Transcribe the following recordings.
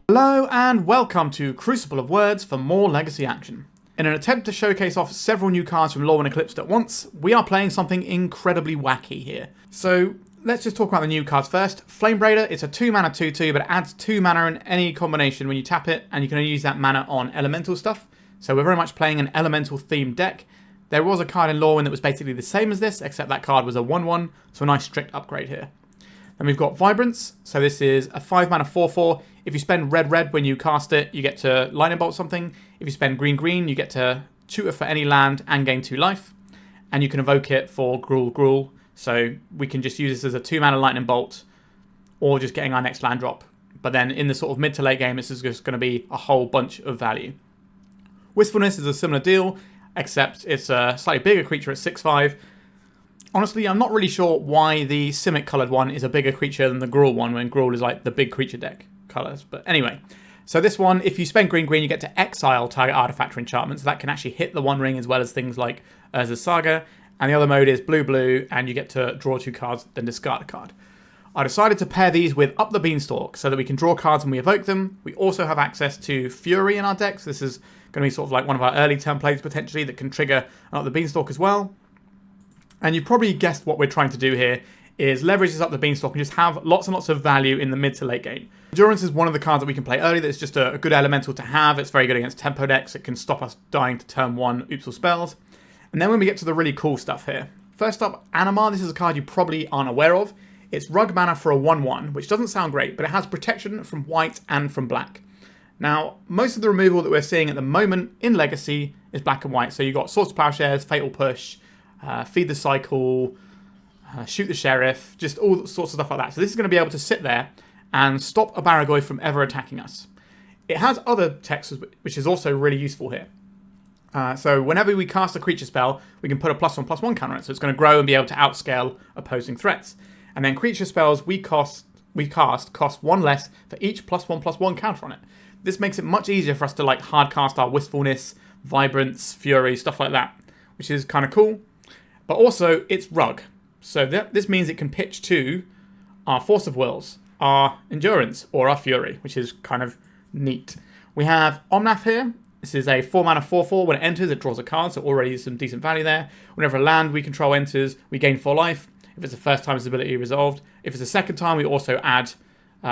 Hello and welcome to Crucible of Words for more Legacy action. In an attempt to showcase off several new cards from Lorwyn Eclipsed at once, we are playing something incredibly wacky here. So let's just talk about the new cards first. Flamebraider, it's a 2-mana 2-2, but it adds 2 mana in any combination when you tap it, and you can only use that mana on elemental stuff. So we're very much playing an elemental themed deck. There was a card in Lorwyn that was basically the same as this, except that card was a 1-1, so a nice strict upgrade here. Then we've got Vibrance, so this is a 5-mana 4-4. If you spend red when you cast it, you get to lightning bolt something. If you spend green, you get to tutor for any land and gain 2 life. And you can evoke it for Gruul. So we can just use this as a 2-mana lightning bolt, or just getting our next land drop. But then in the sort of mid to late game, this is just going to be a whole bunch of value. Wistfulness is a similar deal, except it's a slightly bigger creature at 6/5. Honestly, I'm not really sure why the Simic coloured one is a bigger creature than the Gruul one, when Gruul is like the big creature deck colours. But anyway, so this one, if you spend green, you get to exile target artifact or enchantment, so that can actually hit the One Ring as well as things like Urza's Saga. And the other mode is blue, and you get to draw 2 cards, then discard a card. I decided to pair these with Up The Beanstalk so that we can draw cards when we evoke them. We also have access to Fury in our decks. This is going to be sort of like one of our early turn plays potentially that can trigger Up The Beanstalk as well. And you've probably guessed what we're trying to do here is leverage this Up The Beanstalk and just have lots and lots of value in the mid to late game. Endurance is one of the cards that we can play early that's just a good elemental to have. It's very good against tempo decks. It can stop us dying to turn 1 oops or spells. And then when we get to the really cool stuff here. First up, Animar. This is a card you probably aren't aware of. It's rug mana for a 1-1, which doesn't sound great, but it has protection from white and from black. Now, most of the removal that we're seeing at the moment in Legacy is black and white. So you've got Swords to Plowshares, Fatal Push, Feed the Cycle, Shoot the Sheriff, just all sorts of stuff like that. So this is going to be able to sit there and stop a Baragoi from ever attacking us. It has other texts, which is also really useful here. So whenever we cast a creature spell, we can put a +1/+1 counter on it. So it's going to grow and be able to outscale opposing threats. And then creature spells we cast cost 1 less for each +1/+1 counter on it. This makes it much easier for us to like hard cast our Wistfulness, Vibrance, Fury, stuff like that, which is kind of cool. But also, it's rug. So this means it can pitch to our Force of Wills, our Endurance, or our Fury, which is kind of neat. We have Omnath here. This is a 4-mana 4/4. When it enters, it draws a card, so already some decent value there. Whenever a land we control enters, we gain 4 life. If it's the first time, its ability resolved. If it's the second time, we also add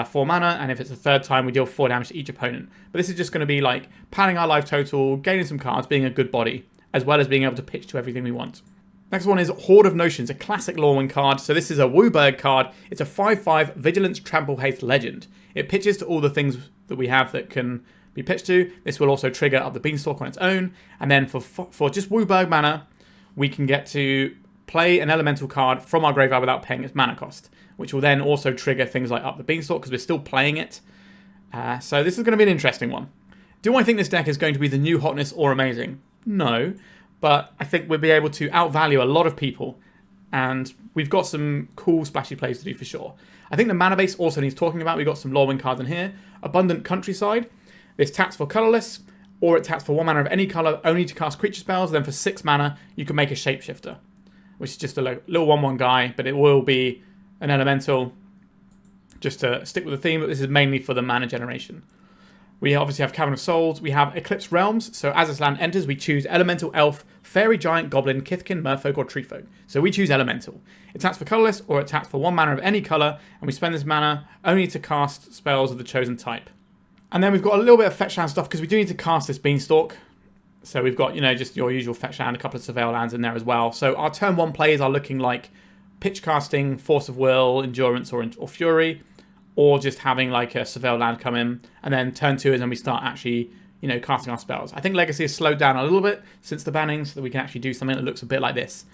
4 mana, and if it's the third time, we deal 4 damage to each opponent. But this is just going to be like padding our life total, gaining some cards, being a good body, as well as being able to pitch to everything we want. Next one is Horde of Notions, a classic Lorwyn card. So this is a Wooburg card. It's a 5/5 Vigilance, Trample, Haste legend. It pitches to all the things that we have that can be pitched to. This will also trigger Up The Beanstalk on its own. And then for just Wooburg mana, we can get to play an elemental card from our graveyard without paying its mana cost, which will then also trigger things like Up The Beanstalk because we're still playing it. So this is going to be an interesting one. Do I think this deck is going to be the new hotness or amazing? No. But I think we'll be able to outvalue a lot of people, and we've got some cool splashy plays to do for sure. I think the mana base also needs talking about. We've got some Lorwyn cards in here. Abundant Countryside. This taps for colourless, or it taps for 1 mana of any colour, only to cast creature spells. Then for 6 mana, you can make a Shapeshifter, which is just a little 1/1 guy, but it will be an elemental, just to stick with the theme, but this is mainly for the mana generation. We obviously have Cavern of Souls. We have Eclipsed Realms. So as this land enters, we choose Elemental, Elf, Fairy, Giant, Goblin, Kithkin, Merfolk, or Treefolk. So we choose Elemental. It taps for colourless, or it taps for 1 mana of any colour, and we spend this mana only to cast spells of the chosen type. And then we've got a little bit of fetch land stuff, because we do need to cast this Beanstalk. So we've got, just your usual fetch land, a couple of Surveil lands in there as well. So our turn 1 plays are looking like pitch casting, Force of Will, Endurance, or Fury, or just having like a Surveil land come in, and then turn 2 is when we start actually, casting our spells. I think Legacy has slowed down a little bit since the banning, so that we can actually do something that looks a bit like this.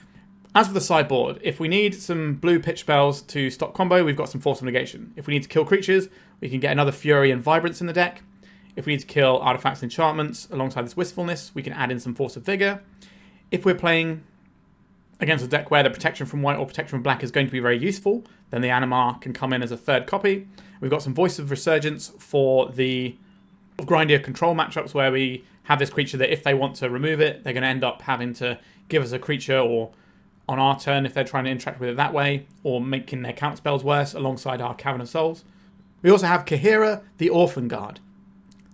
As for the sideboard, if we need some blue pitch spells to stop combo, we've got some Force of Negation. If we need to kill creatures, we can get another Fury and Vibrance in the deck. If we need to kill artifacts and enchantments alongside this Wistfulness, we can add in some Force of Vigor. If we're playing against a deck where the protection from white or protection from black is going to be very useful, then the Animar can come in as a 3rd copy. We've got some Voice of Resurgence for the grindier control matchups where we have this creature that if they want to remove it, they're going to end up having to give us a creature, or on our turn if they're trying to interact with it that way, or making their counter spells worse alongside our Cavern of Souls. We also have Kahira, the Orphan Guard.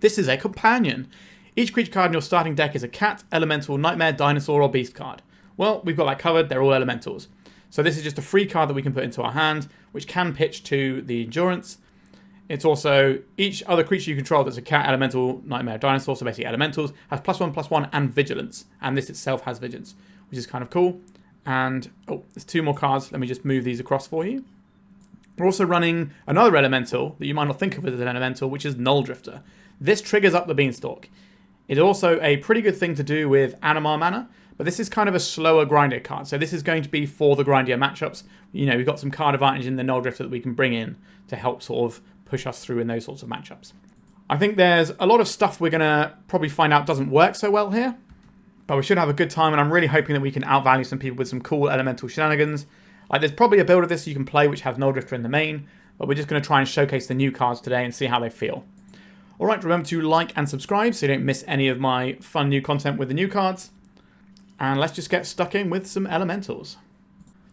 This is a companion. Each creature card in your starting deck is a cat, elemental, nightmare, dinosaur, or beast card. Well, we've got that covered. They're all elementals. So this is just a free card that we can put into our hand, which can pitch to the endurance. It's also each other creature you control that's a cat, elemental, nightmare, dinosaur, so basically elementals, has +1/+1 and vigilance. And this itself has vigilance, which is kind of cool. And, oh, there's 2 more cards. Let me just move these across for you. We're also running another elemental that you might not think of as an elemental, which is Null Drifter. This triggers Up The Beanstalk. It's also a pretty good thing to do with Animar mana, but this is kind of a slower grindier card. So this is going to be for the grindier matchups. You know, we've got some card advantage in the Null Drifter that we can bring in to help sort of push us through in those sorts of matchups. I think there's a lot of stuff we're going to probably find out doesn't work so well here, but we should have a good time, and I'm really hoping that we can outvalue some people with some cool elemental shenanigans. Like, there's probably a build of this you can play which has Null Drifter in the main, but we're just going to try and showcase the new cards today and see how they feel. Alright, remember to like and subscribe so you don't miss any of my fun new content with the new cards. And let's just get stuck in with some elementals.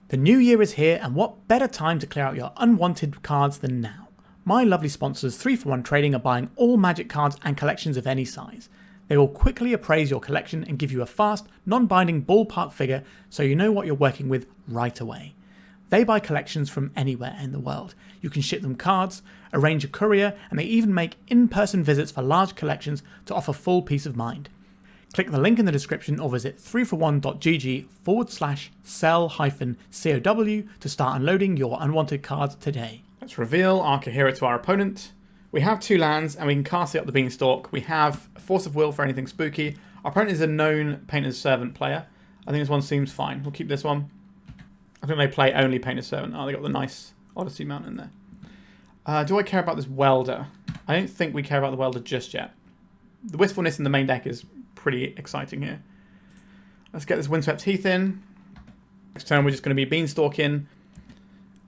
The new year is here, and what better time to clear out your unwanted cards than now? My lovely sponsors 3for1 Trading are buying all Magic cards and collections of any size. They will quickly appraise your collection and give you a fast, non-binding ballpark figure so you know what you're working with right away. They buy collections from anywhere in the world. You can ship them cards, arrange a courier, and they even make in-person visits for large collections to offer full peace of mind. Click the link in the description or visit 3for1.gg/sell-COW to start unloading your unwanted cards today. Let's reveal our Kahira to our opponent. We have 2 lands and we can cast it Up The Beanstalk. We have a Force of Will for anything spooky. Our opponent is a known Painter's Servant player. I think this one seems fine. We'll keep this one. I think they play only Painter's Servant. Oh, they got the nice Odyssey mount in there. Do I care about this Welder? I don't think we care about the Welder just yet. The Wistfulness in the main deck is pretty exciting here. Let's get this Windswept Heath in. Next turn we're just going to be Beanstalking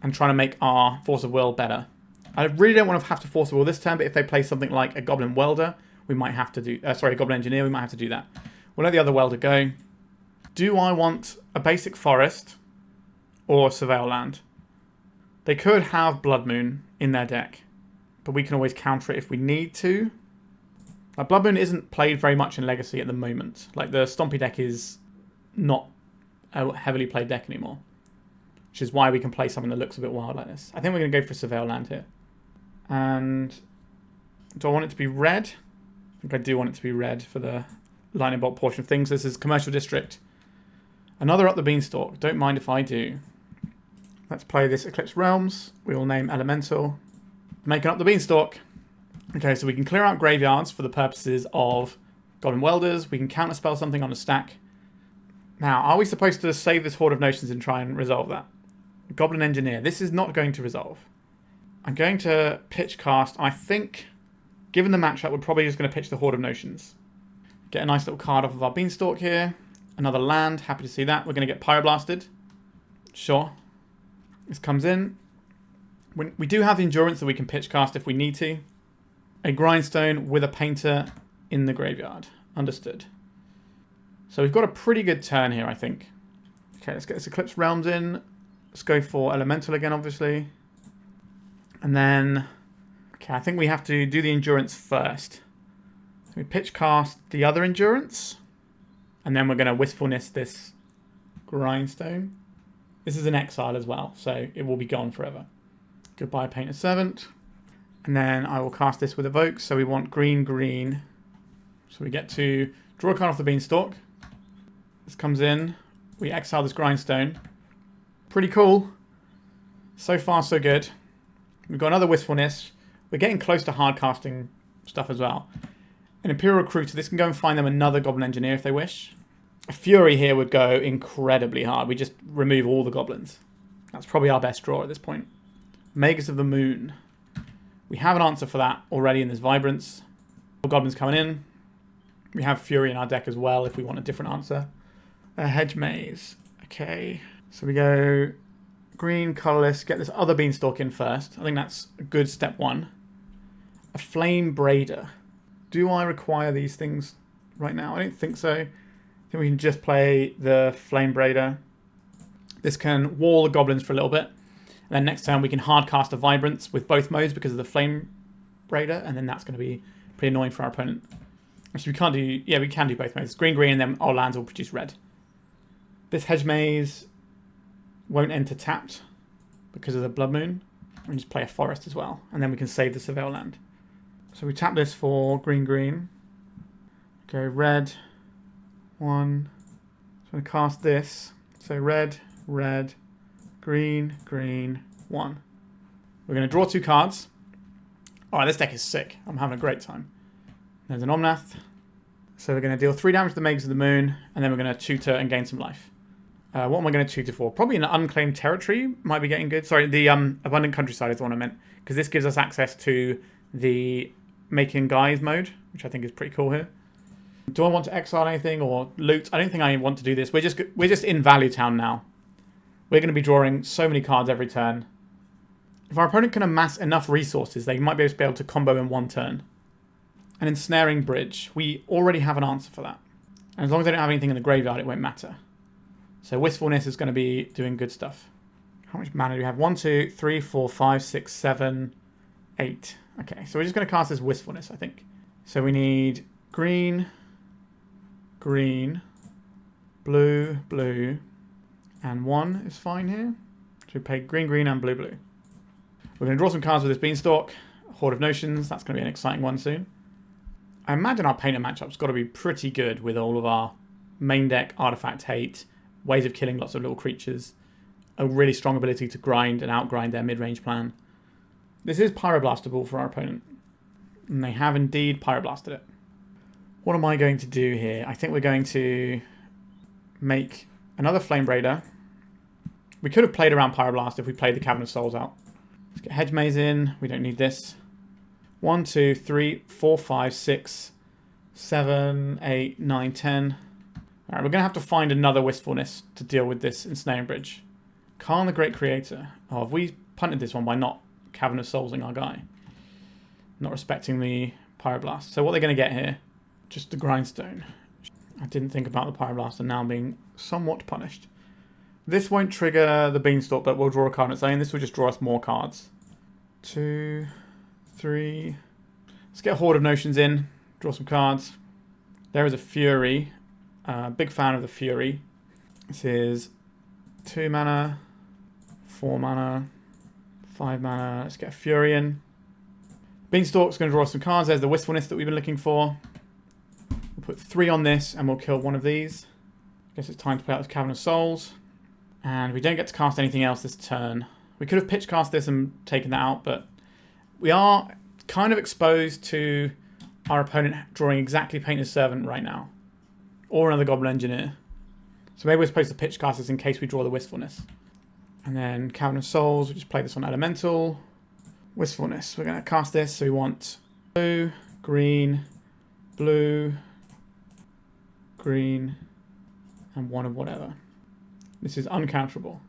and trying to make our Force of Will better. I really don't want to have to Force of Will this turn, but if they play something like a Goblin Welder, we might have to do... Goblin Engineer, we might have to do that. We'll let the other Welder go. Do I want a basic Forest or Surveil Land? They could have Blood Moon in their deck, but we can always counter it if we need to. Like, Blood Moon isn't played very much in Legacy at the moment. Like, the Stompy deck is not a heavily played deck anymore, which is why we can play something that looks a bit wild like this. I think we're going to go for Surveil Land here. And do I want it to be red? I think I do want it to be red for the lightning bolt portion of things. This is Commercial District. Another Up The Beanstalk. Don't mind if I do. Let's play this Eclipsed Realms. We will name Elemental. Making Up The Beanstalk. Okay, so we can clear out graveyards for the purposes of Goblin Welders. We can counterspell something on a stack. Now, are we supposed to save this Horde of Notions and try and resolve that? Goblin Engineer. This is not going to resolve. I'm going to pitch cast. I think, given the matchup, we're probably just going to pitch the Horde of Notions. Get a nice little card off of our Beanstalk here. Another land. Happy to see that. We're going to get Pyroblasted. Sure. This comes in. We do have the Endurance that we can pitch cast if we need to. A Grindstone with a Painter in the graveyard. Understood. So we've got a pretty good turn here, I think. Okay, let's get this Eclipsed Realms in. Let's go for Elemental again, obviously. And then... Okay, I think we have to do the Endurance first. So we pitch cast the other Endurance. And then we're going to Wistfulness this Grindstone. This is an exile as well, so it will be gone forever. Goodbye, Painter's Servant. And then I will cast this with Evoke. So we want green, green. So we get to draw a card off the Beanstalk. This comes in. We exile this Grindstone. Pretty cool. So far, so good. We've got another Wistfulness. We're getting close to hard casting stuff as well. An Imperial Recruiter. This can go and find them another Goblin Engineer if they wish. A Fury here would go incredibly hard. We just remove all the goblins. That's probably our best draw at this point. Magus of the Moon. We have an answer for that already in this Vibrance. All goblins coming in. We have Fury in our deck as well if we want a different answer. A Hedge Maze. Okay. So we go green, colourless. Get this other Beanstalk in first. I think that's a good step one. A Flamebraider. Do I require these things right now? I don't think so. I think we can just play the Flamebraider. This can wall the goblins for a little bit. And then next turn we can hard cast a Vibrance with both modes because of the Flamebraider. And then that's going to be Pretty annoying for our opponent. Actually, we can't do... Yeah, we can do both mazes. Green, green, and then our lands will produce red. This Hedge Maze won't enter tapped because of the Blood Moon. We can just play a forest as well. And then we can save the Surveil land. So we tap this for green, green. Go red. 1. So I'm going to cast this. So red, red, green, green, 1. We're going to draw 2 cards. Alright, this deck is sick. I'm having a great time. There's an Omnath. So we're going to deal 3 damage to the Mages of the Moon, and then we're going to tutor and gain some life. What am I going to tutor for? Probably an Unclaimed Territory might be getting good. Sorry, the Abundant Countryside is the one I meant. Because this gives us access to the Making Guys mode, which I think is pretty cool here. Do I want to exile anything or loot? I don't think I want to do this. We're just in Value Town now. We're going to be drawing so many cards every turn. If our opponent can amass enough resources, they might be able to combo in 1 turn. An Ensnaring Bridge. We already have an answer for that. And as long as they don't have anything in the graveyard, it won't matter. So Wistfulness is going to be doing good stuff. How much mana do we have? 1, 2, 3, 4, 5, 6, 7, 8. Okay, so we're just going to cast this Wistfulness, I think. So we need green, green, blue, blue, and 1 is fine here. So we pay green, green, and blue, blue. We're going to draw some cards with this Beanstalk. Horde of Notions. That's going to be an exciting one soon. I imagine our Painter matchup's got to be pretty good with all of our main deck, Artifact Hate, ways of killing lots of little creatures, a really strong ability to grind and outgrind their mid-range plan. This is Pyroblastable for our opponent. And they have indeed Pyroblasted it. What am I going to do here? I think we're going to make another Flamebraider. We could have played around Pyroblast if we played the Cavern of Souls out. Let's get Hedge Maze in. We don't need this. 1, 2, 3, 4, 5, 6, 7, 8, 9, 10. Alright, we're going to have to find another Wistfulness to deal with this Ensnaring Bridge. Khan the Great Creator. Oh, have we punted this one by not Cavern of Soulsing our guy? Not respecting the Pyroblast. So what they're going to get here? Just the Grindstone. I didn't think about the Pyroblast and now I'm being somewhat punished. This won't trigger the Beanstalk, but we'll draw a card on its own. This will just draw us more cards. 2, 3. Let's get a Horde of Notions in. Draw some cards. There is a Fury. Big fan of the Fury. This is 2 mana, 4 mana, 5 mana. Let's get a Fury in. Beanstalk's going to draw some cards. There's the Wistfulness that we've been looking for. We'll put 3 on this and we'll kill one of these. Guess it's time to play out this Cavern of Souls. And we don't get to cast anything else this turn. We could have pitch cast this and taken that out, but we are kind of exposed to our opponent drawing exactly Painter's Servant right now. Or another Goblin Engineer. So maybe we're supposed to pitch cast this in case we draw the Wistfulness. And then Cavern of Souls, we just play this on Elemental. Wistfulness, we're going to cast this, so we want blue, green, blue, green, and 1 of whatever. This is uncounterable.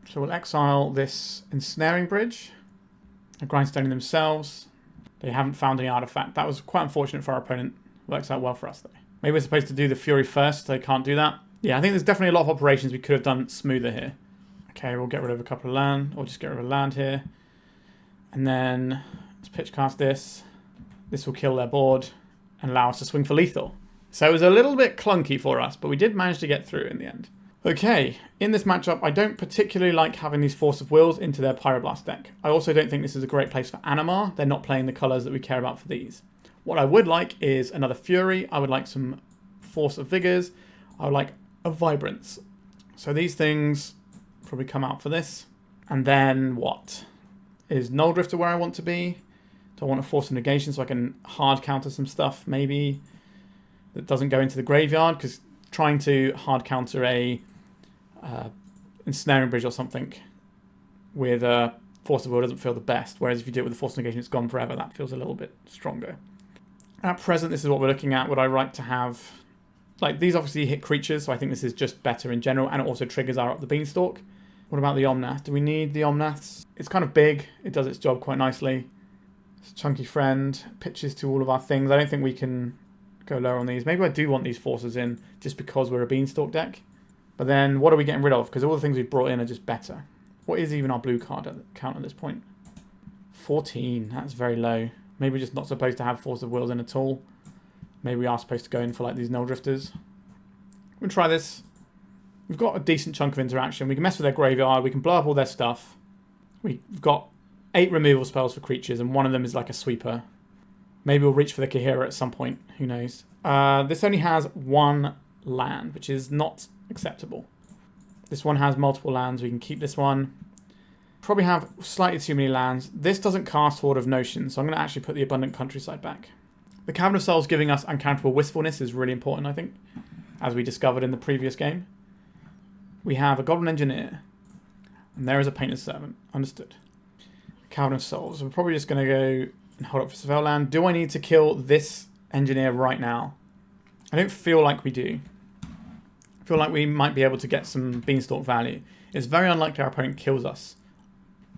So we'll exile this Ensnaring Bridge. A Grindstone themselves. They haven't found any artifact. That was quite unfortunate for our opponent. Works out well for us though. Maybe we're supposed to do the Fury first, so they can't do that. Yeah, I think there's definitely a lot of operations we could have done smoother here. Okay, we'll get rid of a couple of land, or just get rid of land here. And then let's pitch cast this. This will kill their board and allow us to swing for lethal. So it was a little bit clunky for us, but we did manage to get through in the end. Okay, in this matchup, I don't particularly like having these Force of Wills into their Pyroblast deck. I also don't think this is a great place for Animar. They're not playing the colours that we care about for these. What I would like is another Fury. I would like some Force of Vigors. I would like a Vibrance. So these things probably come out for this. And then what? Is Null Drifter where I want to be? Do I want a Force of Negation so I can hard counter some stuff maybe that doesn't go into the graveyard? Because trying to hard counter a Ensnaring Bridge or something with a Force of Will doesn't feel the best. Whereas if you do it with a Force of Negation, it's gone forever. That feels a little bit stronger. At present, this is what we're looking at. Would I like to have... Like, these obviously hit creatures, so I think this is just better in general. And it also triggers our Up The Beanstalk. What about the Omnath? Do we need the Omnaths? It's kind of big. It does its job quite nicely. It's a chunky friend. Pitches to all of our things. I don't think we can go lower on these. Maybe I do want these forces in just because we're a Beanstalk deck. But then what are we getting rid of? Because all the things we've brought in are just better. What is even our blue card count at this point? 14. That's very low. Maybe we're just not supposed to have Force of Wills in at all. Maybe we are supposed to go in for like these Null Drifters. We'll try this. We've got a decent chunk of interaction. We can mess with their graveyard. We can blow up all their stuff. We've got 8 removal spells for creatures, and one of them is like a sweeper. Maybe we'll reach for the Kahira at some point. Who knows? This only has 1 land, which is not acceptable. This one has multiple lands. We can keep this one. Probably have slightly too many lands. This doesn't cast Horde of Notions, so I'm going to actually put the Abundant Countryside back. The Cavern of Souls giving us uncounterable Wistfulness is really important, I think, as we discovered in the previous game. We have a Goblin Engineer, and there is a Painter's Servant. Understood. Cavern of Souls. We're probably just going to go and hold up for Surveil Land. Do I need to kill this Engineer right now? I don't feel like we do. I feel like we might be able to get some Beanstalk value. It's very unlikely our opponent kills us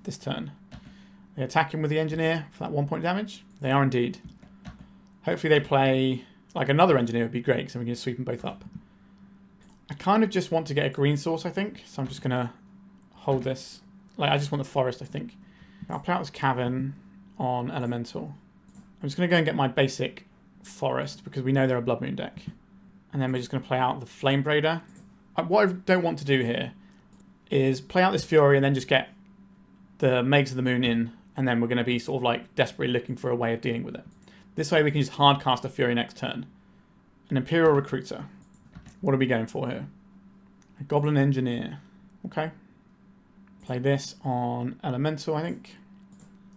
this turn. They attack him with the Engineer for that 1 point damage. They are indeed. Hopefully they play like another Engineer would be great, because then we can just sweep them both up. I kind of just want to get a green source, I think. So I'm just going to hold this. Like, I just want the forest, I think. I'll play out this Cavern on Elemental. I'm just going to go and get my basic forest, because we know they're a Blood Moon deck. And then we're just going to play out the Flamebraider. What I don't want to do here is play out this Fury and then just get the Mages of the Moon in, and then we're going to be sort of like desperately looking for a way of dealing with it. This way we can just hard cast a Fury next turn. An Imperial Recruiter. What are we going for here? A Goblin Engineer. Okay. Play this on Elemental, I think.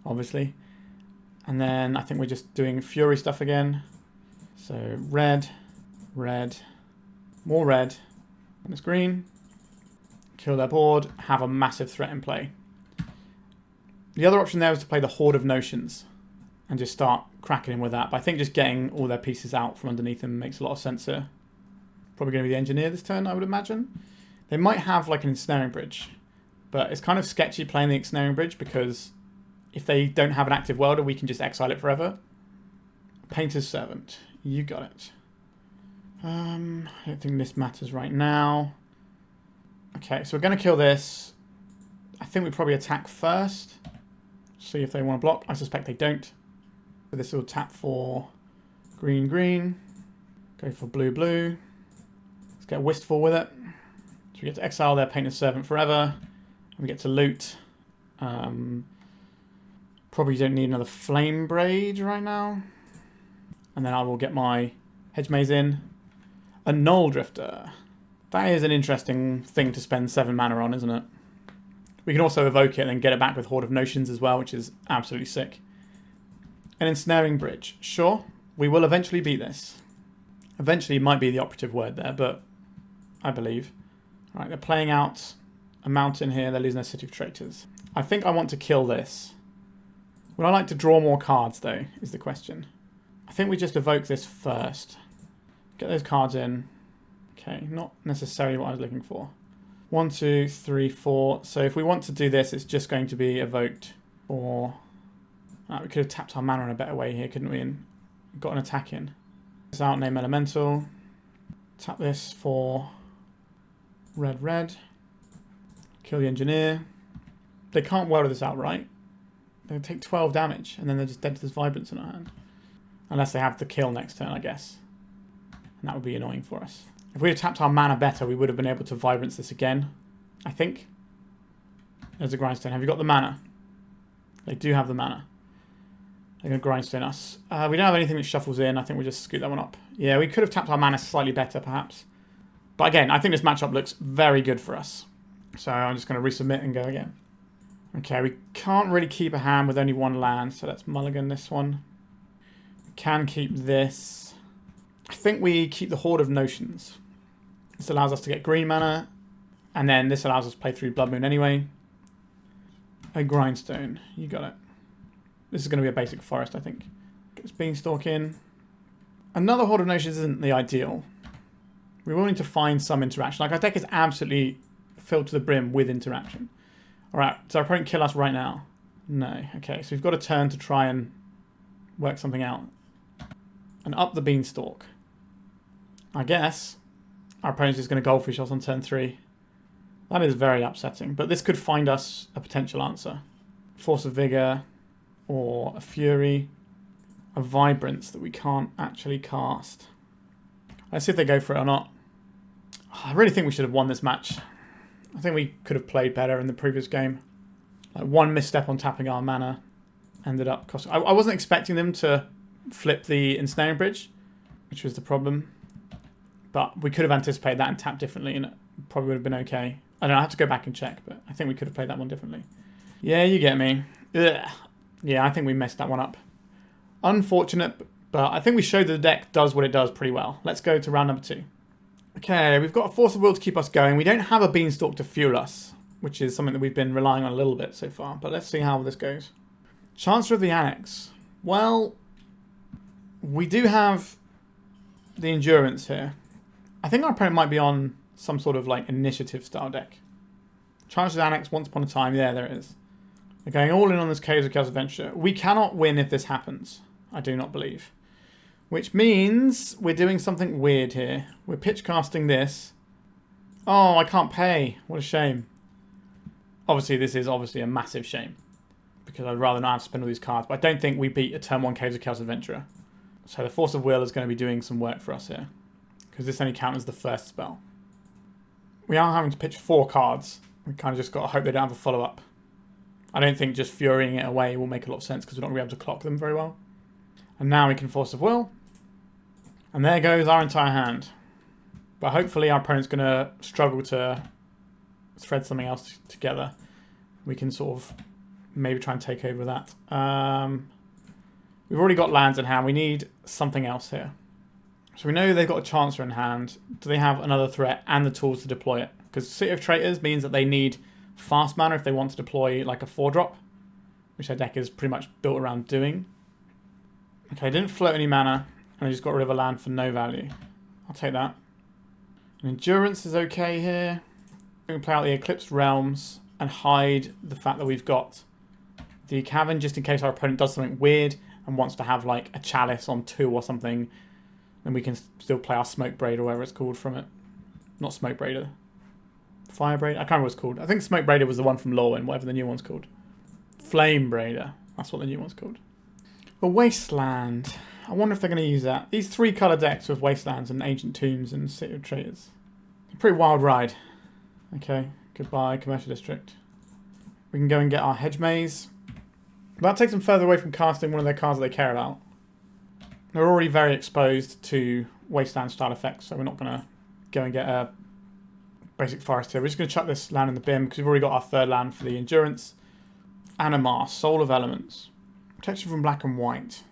Obviously. And then I think we're just doing Fury stuff again. So red, red, more red, and it's green. Kill their board, have a massive threat in play. The other option there is to play the Horde of Notions and just start cracking in with that. But I think just getting all their pieces out from underneath them makes a lot of sense here. Probably going to be the Engineer this turn, I would imagine. They might have like an Ensnaring Bridge, but it's kind of sketchy playing the Ensnaring Bridge, because if they don't have an active welder, we can just exile it forever. Painter's Servant. You got it. I don't think this matters right now. Okay, so we're going to kill this. I think we probably attack first. See if they want to block. I suspect they don't. So this will tap for green, green. Go for blue, blue. Let's get wistful with it. So we get to exile their Painter's Servant forever. And we get to loot. Probably don't need another Flamebraider right now. And then I will get my Hedge Maze in. A Null Drifter. That is an interesting thing to spend 7 mana on, isn't it? We can also evoke it and then get it back with Horde of Notions as well, which is absolutely sick. An Ensnaring Bridge. Sure, we will eventually beat this. Eventually might be the operative word there, but I believe. Alright, they're playing out a mountain here. They're losing their City of Traitors. I think I want to kill this. Would I like to draw more cards, though, is the question. I think we just evoke this first. Get those cards in. Okay, not necessarily what I was looking for. 1, 2, 3, 4. So if we want to do this, it's just going to be evoked for... we could have tapped our mana in a better way here, couldn't we? And got an attack in. This out, name Elemental. Tap this for red, red. Kill the Engineer. They can't welder this outright. They'll take 12 damage, and then they're just dead to this Vibrance in our hand. Unless they have the kill next turn, I guess. And that would be annoying for us. If we had tapped our mana better, we would have been able to Vibrance this again, I think. There's a Grindstone. Have you got the mana? They do have the mana. They're going to Grindstone us. We don't have anything that shuffles in. I think we'll just scoot that one up. Yeah, we could have tapped our mana slightly better, perhaps. But again, I think this matchup looks very good for us. So I'm just going to resubmit and go again. Okay, we can't really keep a hand with only 1 land, so let's mulligan this one. We can keep this. I think we keep the Horde of Notions. This allows us to get green mana, and then this allows us to play through Blood Moon anyway. A Grindstone, you got it. This is going to be a basic forest, I think. Get this Beanstalk in. Another Horde of Notions isn't the ideal. We will need to find some interaction. Like, our deck is absolutely filled to the brim with interaction. Alright, does our opponent kill us right now? No. Okay, so we've got a turn to try and work something out. And Up The Beanstalk. I guess our opponent's just going to Goldfish us on turn 3. That is very upsetting, but this could find us a potential answer. Force of Vigor or a Fury. a Vibrance that we can't actually cast. Let's see if they go for it or not. I really think we should have won this match. I think we could have played better in the previous game. Like one misstep on tapping our mana ended up costing... I wasn't expecting them to flip the Ensnaring Bridge, which was the problem. But we could have anticipated that and tapped differently, and it probably would have been okay. I don't know, I have to go back and check, but I think we could have played that one differently. Yeah, you get me. Ugh. Yeah, I think we messed that one up. Unfortunate, but I think we showed that the deck does what it does pretty well. Let's go to round number 2. Okay, we've got a Force of Will to keep us going. We don't have a Beanstalk to fuel us, which is something that we've been relying on a little bit so far. But let's see how this goes. Chancellor of the Annex. Well, we do have the Endurance here. I think our opponent might be on some sort of like initiative style deck. Chancellor of the Annex, once upon a time. Yeah, there it is. They're going all in on this Caves of Chaos Adventure. We cannot win if this happens. I do not believe. Which means we're doing something weird here. We're pitch casting this. Oh, I can't pay. What a shame. Obviously, this is obviously a massive shame. Because I'd rather not have to spend all these cards. But I don't think we beat a turn 1 Caves of Chaos Adventurer. So the Force of Will is going to be doing some work for us here. Because this only counts as the first spell. We are having to pitch 4 cards. We kind of just got to hope they don't have a follow-up. I don't think just furying it away will make a lot of sense because we're not going to be able to clock them very well. And now we can Force of Will. And there goes our entire hand. But hopefully our opponent's going to struggle to thread something else together. We can sort of maybe try and take over that. We've already got lands in hand. We need something else here. So we know they've got a Chancellor in hand. Do they have another threat and the tools to deploy it? Because City of Traitors means that they need fast mana if they want to deploy like a 4-drop. Which their deck is pretty much built around doing. Okay, didn't float any mana. And they just got rid of a land for no value. I'll take that. And Endurance is okay here. We can play out the Eclipsed Realms and hide the fact that we've got the Cavern just in case our opponent does something weird and wants to have like a Chalice on 2 or something. Then we can still play our Smokebraider or whatever it's called from it. Not Smokebraider. Firebraider? I can't remember what it's called. I think Smokebraider was the one from Lorwyn, whatever the new one's called. Flamebraider. That's what the new one's called. A Wasteland. I wonder if they're going to use that. These 3 colour decks with Wastelands and Ancient Tombs and City of Traitors. A pretty wild ride. Okay, goodbye Commercial District. We can go and get our Hedge Maze. That takes them further away from casting one of their cards that they care about. They're already very exposed to Wasteland style effects, so we're not going to go and get a basic forest here. We're just going to chuck this land in the bin because we've already got our 3rd land for the Endurance. Animar, Soul of Elements. Protection from black and white.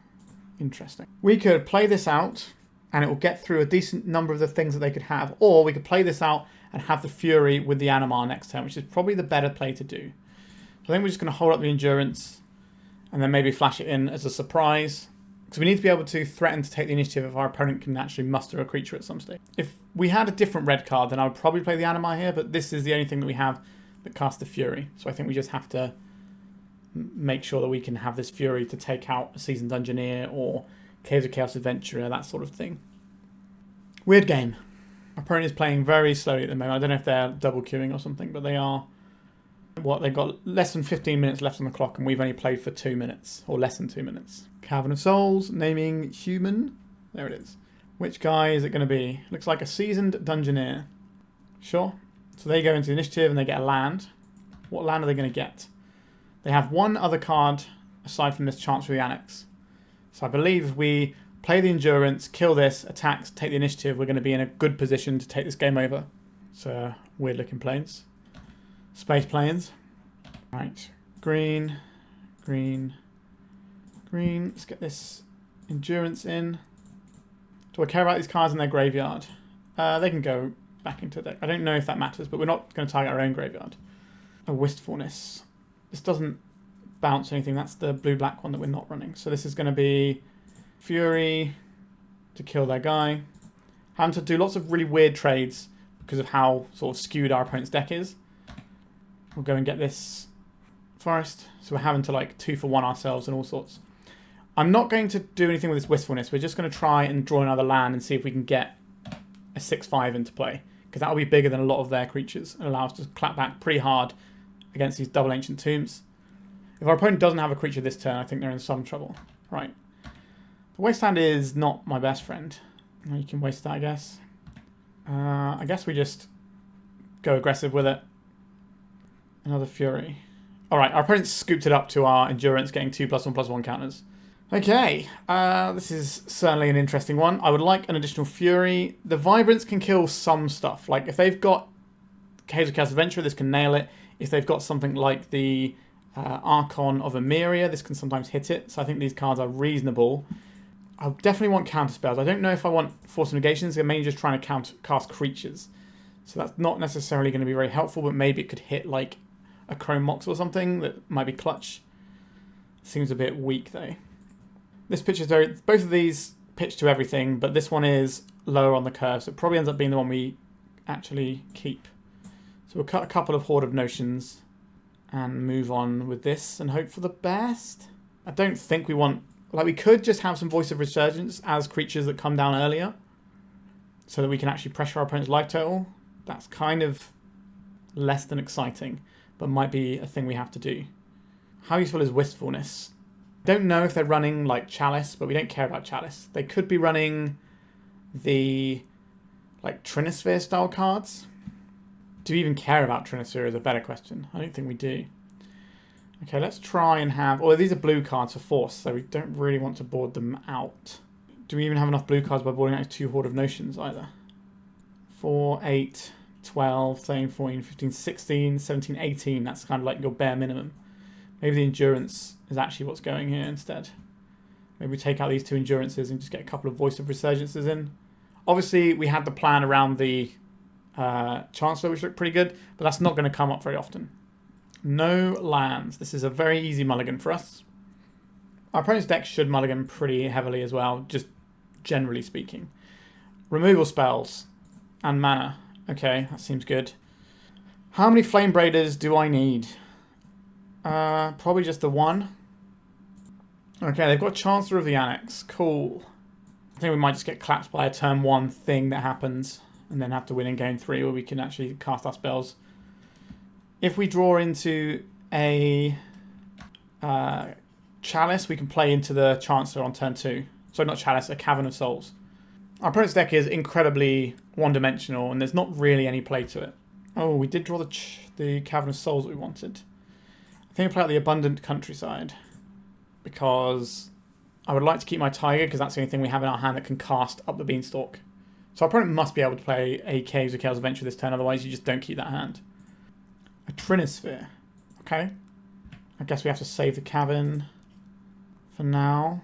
Interesting. We could play this out and it will get through a decent number of the things that they could have, or we could play this out and have the Fury with the Animar next turn, which is probably the better play to do. So I think we're just going to hold up the Endurance and then maybe flash it in as a surprise, because we need to be able to threaten to take the initiative if our opponent can actually muster a creature at some stage. If we had a different red card, then I would probably play the Animar here, but this is the only thing that we have that casts the Fury. So I think we just have to make sure that we can have this Fury to take out a Seasoned Dungeoneer or Caves of Chaos Adventurer, that sort of thing. Weird game. Our opponent is playing very slowly at the moment. I don't know if they're double queuing or something, but they are. What, they've got less than 15 minutes left on the clock and we've only played for 2 minutes, or less than 2 minutes. Cavern of Souls, naming human. There it is. Which guy is it going to be? Looks like a Seasoned Dungeoneer. Sure. So they go into the initiative and they get a land. What land are they going to get? They have one other card aside from this Chancellor of the Annex. So I believe if we play the Endurance, kill this, attacks, take the initiative, we're going to be in a good position to take this game over. So weird looking planes. Space planes. Right. Green. Green. Green. Let's get this Endurance in. Do I care about these cards in their graveyard? They can go back into the deck. I don't know if that matters, but we're not going to target our own graveyard. A Wistfulness. This doesn't bounce anything. That's the blue-black one that we're not running. So this is going to be Fury to kill their guy. Having to do lots of really weird trades because of how sort of skewed our opponent's deck is. We'll go and get this forest. So we're having to like 2 for 1 ourselves and all sorts. I'm not going to do anything with this Wistfulness. We're just going to try and draw another land and see if we can get a 6/5 into play. Because that will be bigger than a lot of their creatures and allow us to clap back pretty hard against these double Ancient Tombs. If our opponent doesn't have a creature this turn, I think they're in some trouble. Right. The wasteland is not my best friend. You can waste that, I guess. I guess we just go aggressive with it. Another Fury. Alright, our opponent scooped it up to our Endurance, getting 2+1/+1 counters. Okay, this is certainly an interesting one. I would like an additional Fury. The Vibrance can kill some stuff. Like, if they've got Caves of Chaos Adventurer, this can nail it. If they've got something like the Archon of Emeria, this can sometimes hit it. So I think these cards are reasonable. I definitely want counter spells. I don't know if I want Force of Negations. They're mainly just trying to cast creatures. So that's not necessarily going to be very helpful, but maybe it could hit like a Chrome Mox or something that might be clutch. Seems a bit weak though. This pitch is both of these pitch to everything, but this one is lower on the curve, so it probably ends up being the one we actually keep. So we'll cut a couple of Horde of Notions and move on with this and hope for the best. I don't think we want... Like, we could just have some Voice of Resurgence as creatures that come down earlier so that we can actually pressure our opponent's life total. That's kind of less than exciting, but might be a thing we have to do. How useful is Wistfulness? Don't know if they're running like Chalice, but we don't care about Chalice. They could be running the like Trinisphere style cards. Do we even care about Trinisphere is a better question. I don't think we do. Okay, let's try and have... Oh, these are blue cards for Force, so we don't really want to board them out. Do we even have enough blue cards by boarding out 2 Horde of Notions either? 4, 8, 12, 13, 14, 15, 16, 17, 18. That's kind of like your bare minimum. Maybe the Endurance is actually what's going here instead. Maybe we take out these 2 Endurances and just get a couple of Voice of Resurgences in. Obviously, we had the plan around the Chancellor, which looked pretty good, but that's not going to come up very often. No lands. This is a very easy mulligan for us. Our opponent's deck should mulligan pretty heavily as well, just generally speaking. Removal spells and mana. Okay, that seems good. How many Flamebraiders do I need? Probably just the one. Okay, they've got Chancellor of the Annex. Cool. I think we might just get collapsed by a turn 1 thing that happens and then have to win in game 3 where we can actually cast our spells. If we draw into a Chalice, we can play into the Chancellor on turn 2. So not Chalice, a Cavern of Souls. Our opponent's deck is incredibly one-dimensional and there's not really any play to it. Oh, we did draw the Cavern of Souls that we wanted. I think we play out the Abundant Countryside because I would like to keep my Taiga because that's the only thing we have in our hand that can cast Up the Beanstalk. So our opponent must be able to play a Caves of Chaos Adventure this turn, otherwise you just don't keep that hand. A Trinisphere. Okay. I guess we have to save the Cavern for now.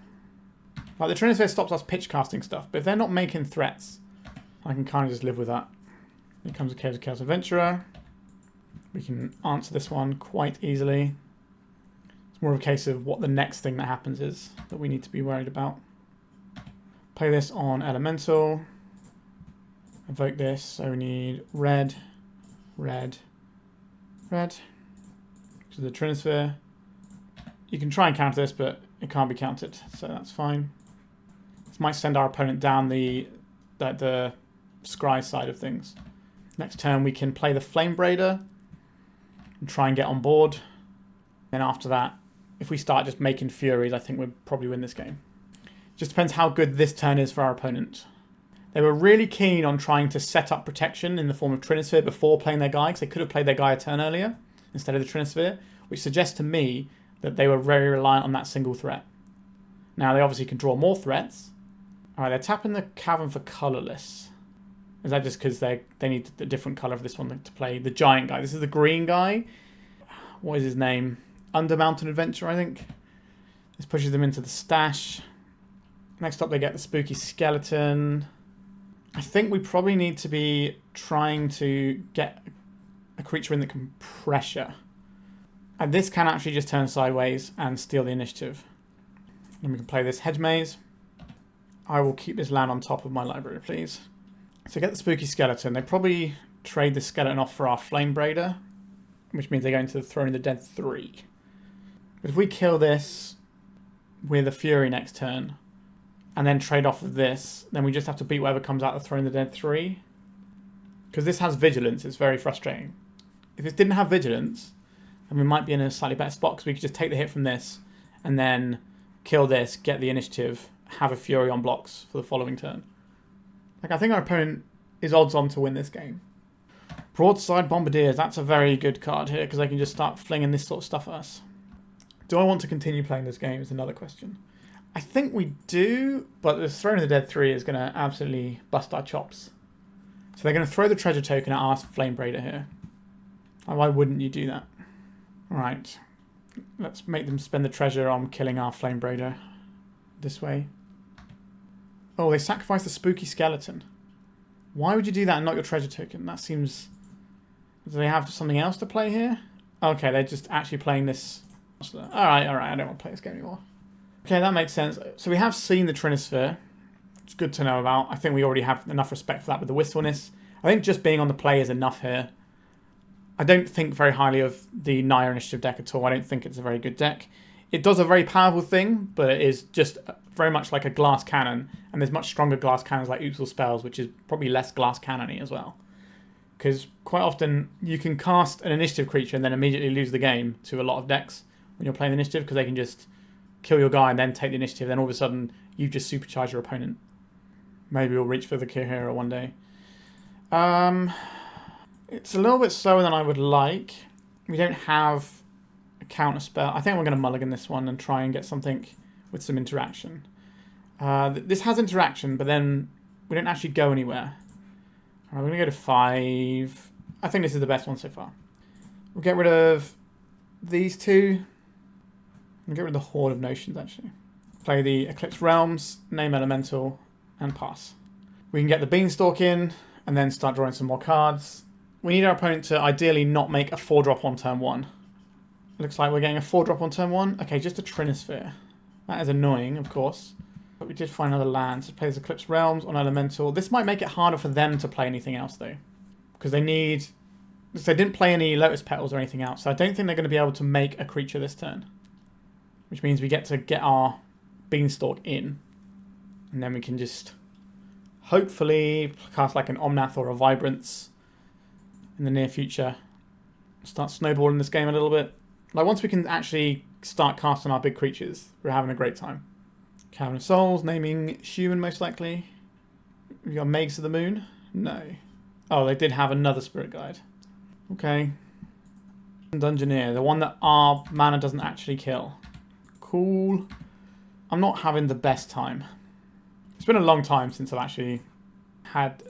Like, the Trinisphere stops us pitch casting stuff, but if they're not making threats, I can kind of just live with that. Here comes a Caves of Chaos Adventurer. We can answer this one quite easily. It's more of a case of what the next thing that happens is that we need to be worried about. Play this on Elemental. Evoke this, so we need red, red, red. So the Trinisphere. You can try and counter this, but it can't be countered, so that's fine. This might send our opponent down the scry side of things. Next turn we can play the Flamebraider and try and get on board. Then after that, if we start just making Furies, I think we'll probably win this game. Just depends how good this turn is for our opponent. They were really keen on trying to set up protection in the form of Trinisphere before playing their guy, because they could have played their guy a turn earlier instead of the Trinisphere, which suggests to me that they were very reliant on that single threat. Now, they obviously can draw more threats. Alright, they're tapping the Cavern for colourless. Is that just because they need a different colour for this one to play? The giant guy. This is the green guy. What is his name? Undermountain Adventure, I think. This pushes them into the stash. Next up, they get the Spooky Skeleton. I think we probably need to be trying to get a creature in that can pressure. And this can actually just turn sideways and steal the initiative. And we can play this Hedge Maze. I will keep this land on top of my library, please. So get the Spooky Skeleton. They probably trade the skeleton off for our Flamebraider, which means they go into the Throne of the Dead 3. But if we kill this with a Fury next turn, and then trade off of this, then we just have to beat whatever comes out of the Throne of the Dead 3. Because this has Vigilance, it's very frustrating. If it didn't have Vigilance, then we might be in a slightly better spot, because we could just take the hit from this, and then kill this, get the initiative, have a Fury on blocks for the following turn. Like, I think our opponent is odds on to win this game. Broadside Bombardiers, that's a very good card here because they can just start flinging this sort of stuff at us. Do I want to continue playing this game is another question. I think we do, but the Throne of the Dead 3 is going to absolutely bust our chops. So they're going to throw the treasure token at our Flamebraider here. Why wouldn't you do that? Alright. Let's make them spend the treasure on killing our Flamebraider. This way. Oh, they sacrificed the spooky skeleton. Why would you do that and not your treasure token? That seems... Do they have something else to play here? Okay, they're just actually playing this. Alright, I don't want to play this game anymore. Okay, that makes sense. So we have seen the Trinisphere. It's good to know about. I think we already have enough respect for that with the Wistfulness. I think just being on the play is enough here. I don't think very highly of the Naya Initiative deck at all. I don't think it's a very good deck. It does a very powerful thing, but it is just very much like a glass cannon. And there's much stronger glass cannons like Oopsal Spells, which is probably less glass cannon-y as well. Because quite often you can cast an initiative creature and then immediately lose the game to a lot of decks when you're playing the initiative, because they can just kill your guy and then take the initiative. Then all of a sudden you just supercharge your opponent. Maybe we'll reach for the Kihira one day. It's a little bit slower than I would like. We don't have a counter spell. I think we're going to mulligan this one and try and get something with some interaction. This has interaction, but then we don't actually go anywhere. Alright, we're going to go to 5. I think this is the best one so far. We'll get rid of these two. We'll get rid of the Horde of Notions, actually. Play the Eclipsed Realms, name Elemental, and pass. We can get the Beanstalk in, and then start drawing some more cards. We need our opponent to ideally not make a 4-drop on turn 1. Looks like we're getting a 4-drop on turn 1. Okay, just a Trinisphere. That is annoying, of course. But we did find another land. So play this Eclipsed Realms on Elemental. This might make it harder for them to play anything else, though. Because they need... So they didn't play any Lotus Petals or anything else. So I don't think they're going to be able to make a creature this turn. Which means we get to get our Beanstalk in. And then we can just... hopefully cast like an Omnath or a Vibrance in the near future. Start snowballing this game a little bit. Like, once we can actually start casting our big creatures, we're having a great time. Cavern of Souls, naming human most likely. We got Mages of the Moon? No. Oh, they did have another Spirit Guide. Okay. Dungeoneer, the one that our mana doesn't actually kill. Cool. I'm not having the best time. It's been a long time since I've actually had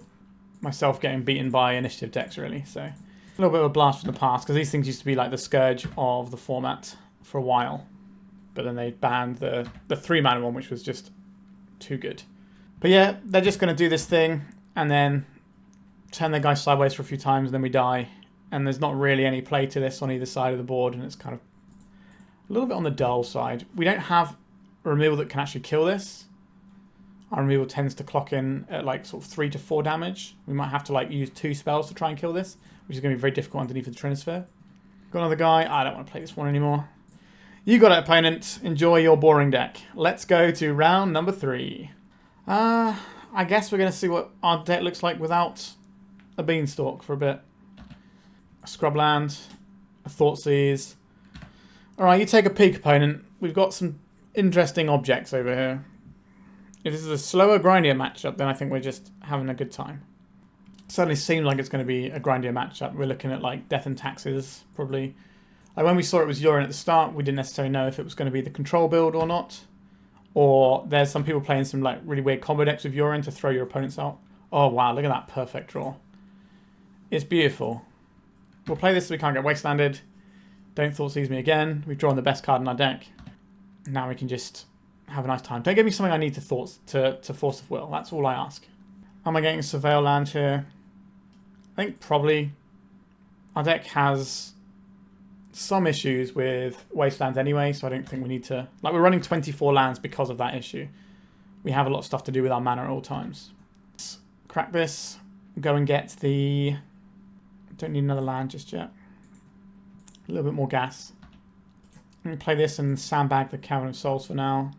myself getting beaten by initiative decks, really. So a little bit of a blast from the past, because these things used to be like the scourge of the format for a while. But then they banned the 3-mana one, which was just too good. But yeah, they're just going to do this thing and then turn their guys sideways for a few times and then we die. And there's not really any play to this on either side of the board, and it's kind of a little bit on the dull side. We don't have a removal that can actually kill this. Our removal tends to clock in at like sort of 3 to 4 damage. We might have to like use 2 spells to try and kill this, which is going to be very difficult underneath the Trinisphere. Got another guy. I don't want to play this one anymore. You got it, opponent. Enjoy your boring deck. Let's go to round number 3. I guess we're going to see what our deck looks like without a Beanstalk for a bit. A Scrubland, a Thoughtseize. Alright, you take a peek, opponent. We've got some interesting objects over here. If this is a slower, grindier matchup, then I think we're just having a good time. Certainly seems like it's going to be a grindier matchup. We're looking at like Death and Taxes, probably. Like when we saw it was Urine at the start, we didn't necessarily know if it was going to be the control build or not. Or there's some people playing some like really weird combo decks with Urine to throw your opponents out. Oh wow, look at that perfect draw. It's beautiful. We'll play this so we can't get wastelanded. Don't Thoughtseize me again. We've drawn the best card in our deck. Now we can just have a nice time. Don't give me something I need to Force of Will. That's all I ask. Am I getting Surveil land here? I think probably. Our deck has some issues with wastelands anyway, so I don't think we need to... Like, we're running 24 lands because of that issue. We have a lot of stuff to do with our mana at all times. Let's crack this. Go and get the... Don't need another land just yet. A little bit more gas. I'm going to play this and sandbag the Cavern of Souls for now.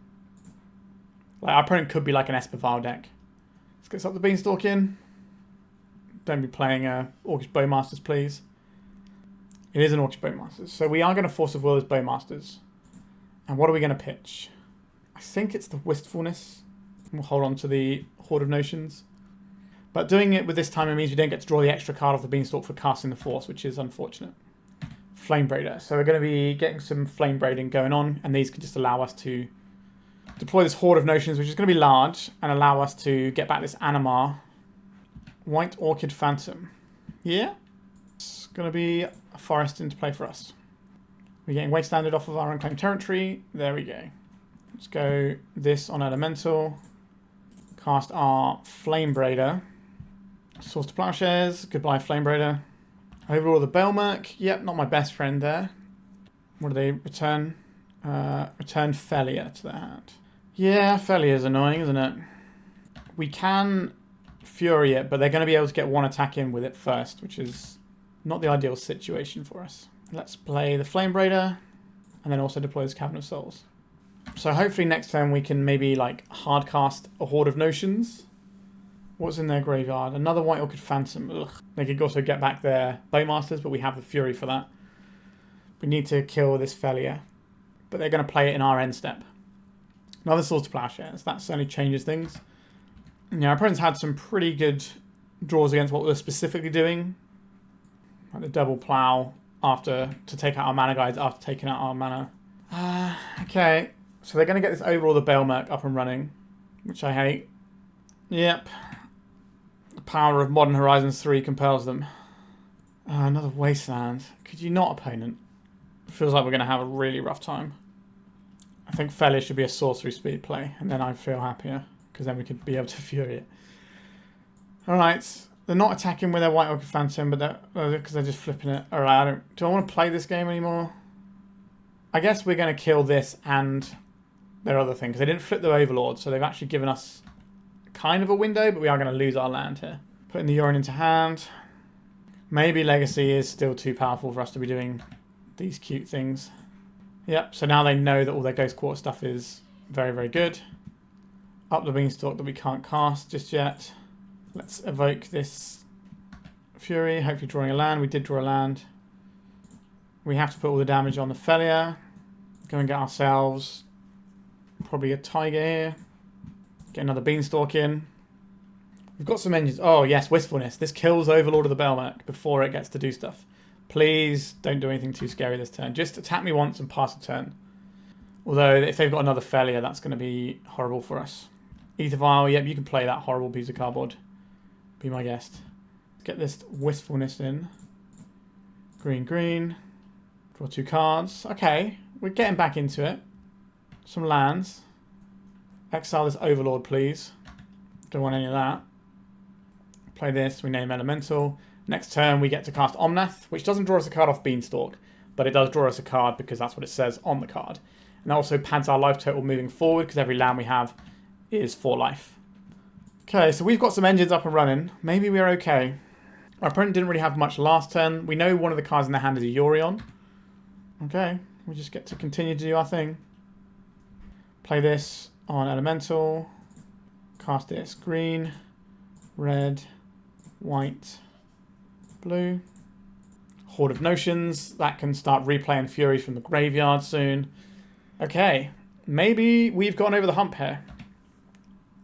Like, our opponent could be like an Espeval deck. Let's get Up The Beanstalk in. Don't be playing Orcish Bowmasters, please. It is an Orcish Bowmasters. So we are going to Force of Will as Bowmasters. And what are we going to pitch? I think it's the Wistfulness. We'll hold on to the Horde of Notions. But doing it with this time, it means we don't get to draw the extra card off the Beanstalk for casting the Force, which is unfortunate. Flamebraider. So we're going to be getting some Flamebraiding going on, and these can just allow us to deploy this Horde of Notions, which is going to be large, and allow us to get back this Animar. White Orchid Phantom. Yeah? It's going to be a forest into play for us. We're getting Wastelanded off of our Unclaimed Territory. There we go. Let's go this on Elemental. Cast our Flamebraider. Source to Plowshares. Goodbye, Flamebraider. Overall, the Belmerk. Yep, not my best friend there. What do they return? Return Felia to their hand. Yeah, Felia is annoying, isn't it? We can Fury it, but they're going to be able to get one attack in with it first, which is not the ideal situation for us. Let's play the Flamebraider, and then also deploy this Cavern of Souls. So hopefully next turn we can maybe like hard cast a Horde of Notions. What's in their graveyard? Another White Orchid Phantom. Ugh. They could also get back their Bowmasters, but we have the Fury for that. We need to kill this Felia, but they're going to play it in our end step. Another Source to Plowshares. That certainly changes things. Yeah, our opponents had some pretty good draws against what we're specifically doing. Like the double plow to take out our mana guides after taking out our mana. Okay, so they're going to get this overall the Belmerk up and running, which I hate. Yep. The power of Modern Horizons 3 compels them. Another Wasteland. Could you not, opponent? It feels like we're going to have a really rough time. I think Felia should be a sorcery speed play, and then I'd feel happier, because then we could be able to Fury it. Alright, they're not attacking with their White Orchid Phantom, but because they're just flipping it. Alright, do I want to play this game anymore? I guess we're going to kill this and their other thing, because they didn't flip the Overlord, so they've actually given us kind of a window, but we are going to lose our land here. Putting the Urine into hand. Maybe Legacy is still too powerful for us to be doing these cute things. Yep, so now they know that all their Ghost Quarter stuff is very, very good. Up the Beanstalk that we can't cast just yet. Let's evoke this Fury, hopefully drawing a land. We did draw a land. We have to put all the damage on the Felia. Go and get ourselves probably a Taiga here. Get another Beanstalk in. We've got some engines. Oh, yes, Wistfulness. This kills Overlord of the Belmerk before it gets to do stuff. Please don't do anything too scary this turn. Just attack me once and pass the turn. Although, if they've got another Felia, that's going to be horrible for us. Ether Vial, yep, you can play that horrible piece of cardboard. Be my guest. Let's get this Wistfulness in. Green, green. Draw 2 cards. Okay, we're getting back into it. Some lands. Exile this Overlord, please. Don't want any of that. Play this, we name Elemental. Next turn, we get to cast Omnath, which doesn't draw us a card off Beanstalk, but it does draw us a card because that's what it says on the card. And that also pads our life total moving forward because every land we have is 4 life. Okay, so we've got some engines up and running. Maybe we're okay. Our opponent didn't really have much last turn. We know one of the cards in their hand is a Yorion. Okay, we just get to continue to do our thing. Play this on Elemental. Cast this green, red, white, blue. Horde of Notions. That can start replaying Furies from the graveyard soon. Okay, maybe we've gone over the hump here.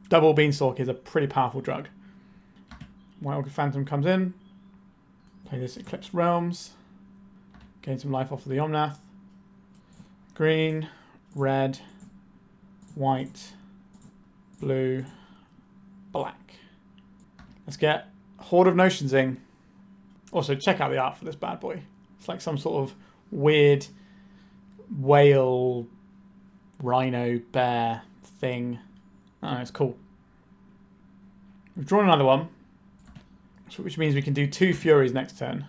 Double Beanstalk is a pretty powerful drug. White Orchid Phantom comes in. Play this Eclipsed Realms. Gain some life off of the Omnath. Green, red, white, blue, black. Let's get Horde of Notions in. Also, check out the art for this bad boy. It's like some sort of weird whale, rhino, bear thing. Oh, it's cool. We've drawn another one, which means we can do 2 Furies next turn.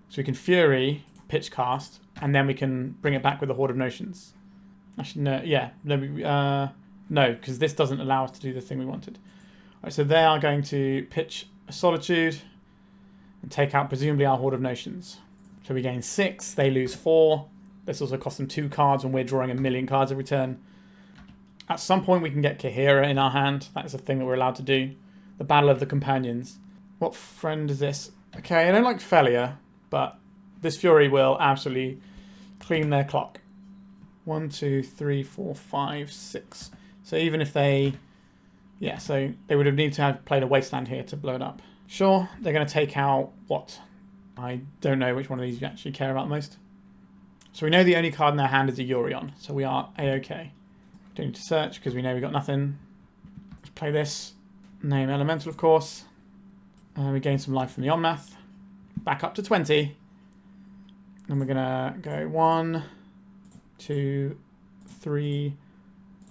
So we can Fury, pitch cast, and then we can bring it back with the Horde of Notions. Actually, no, yeah, no, because this doesn't allow us to do the thing we wanted. All right, so they are going to pitch a Solitude and take out presumably our Horde of Notions. So we gain 6, they lose 4. This also costs them 2 cards when we're drawing a million cards every turn. At some point we can get Kahira in our hand. That is a thing that we're allowed to do. The Battle of the Companions. What friend is this? Okay, I don't like Felia, but this Fury will absolutely clean their clock. 1, 2, 3, 4, 5, 6. So even if they Yeah, so they would have needed to have played a Wasteland here to blow it up. Sure, they're going to take out what? I don't know which one of these you actually care about most. So we know the only card in their hand is a Yorion, so we are A-OK. Don't need to search because we know we got nothing. Let's play this. Name Elemental, of course. We gain some life from the Omnath. Back up to 20. And we're going to go 1, 2, 3,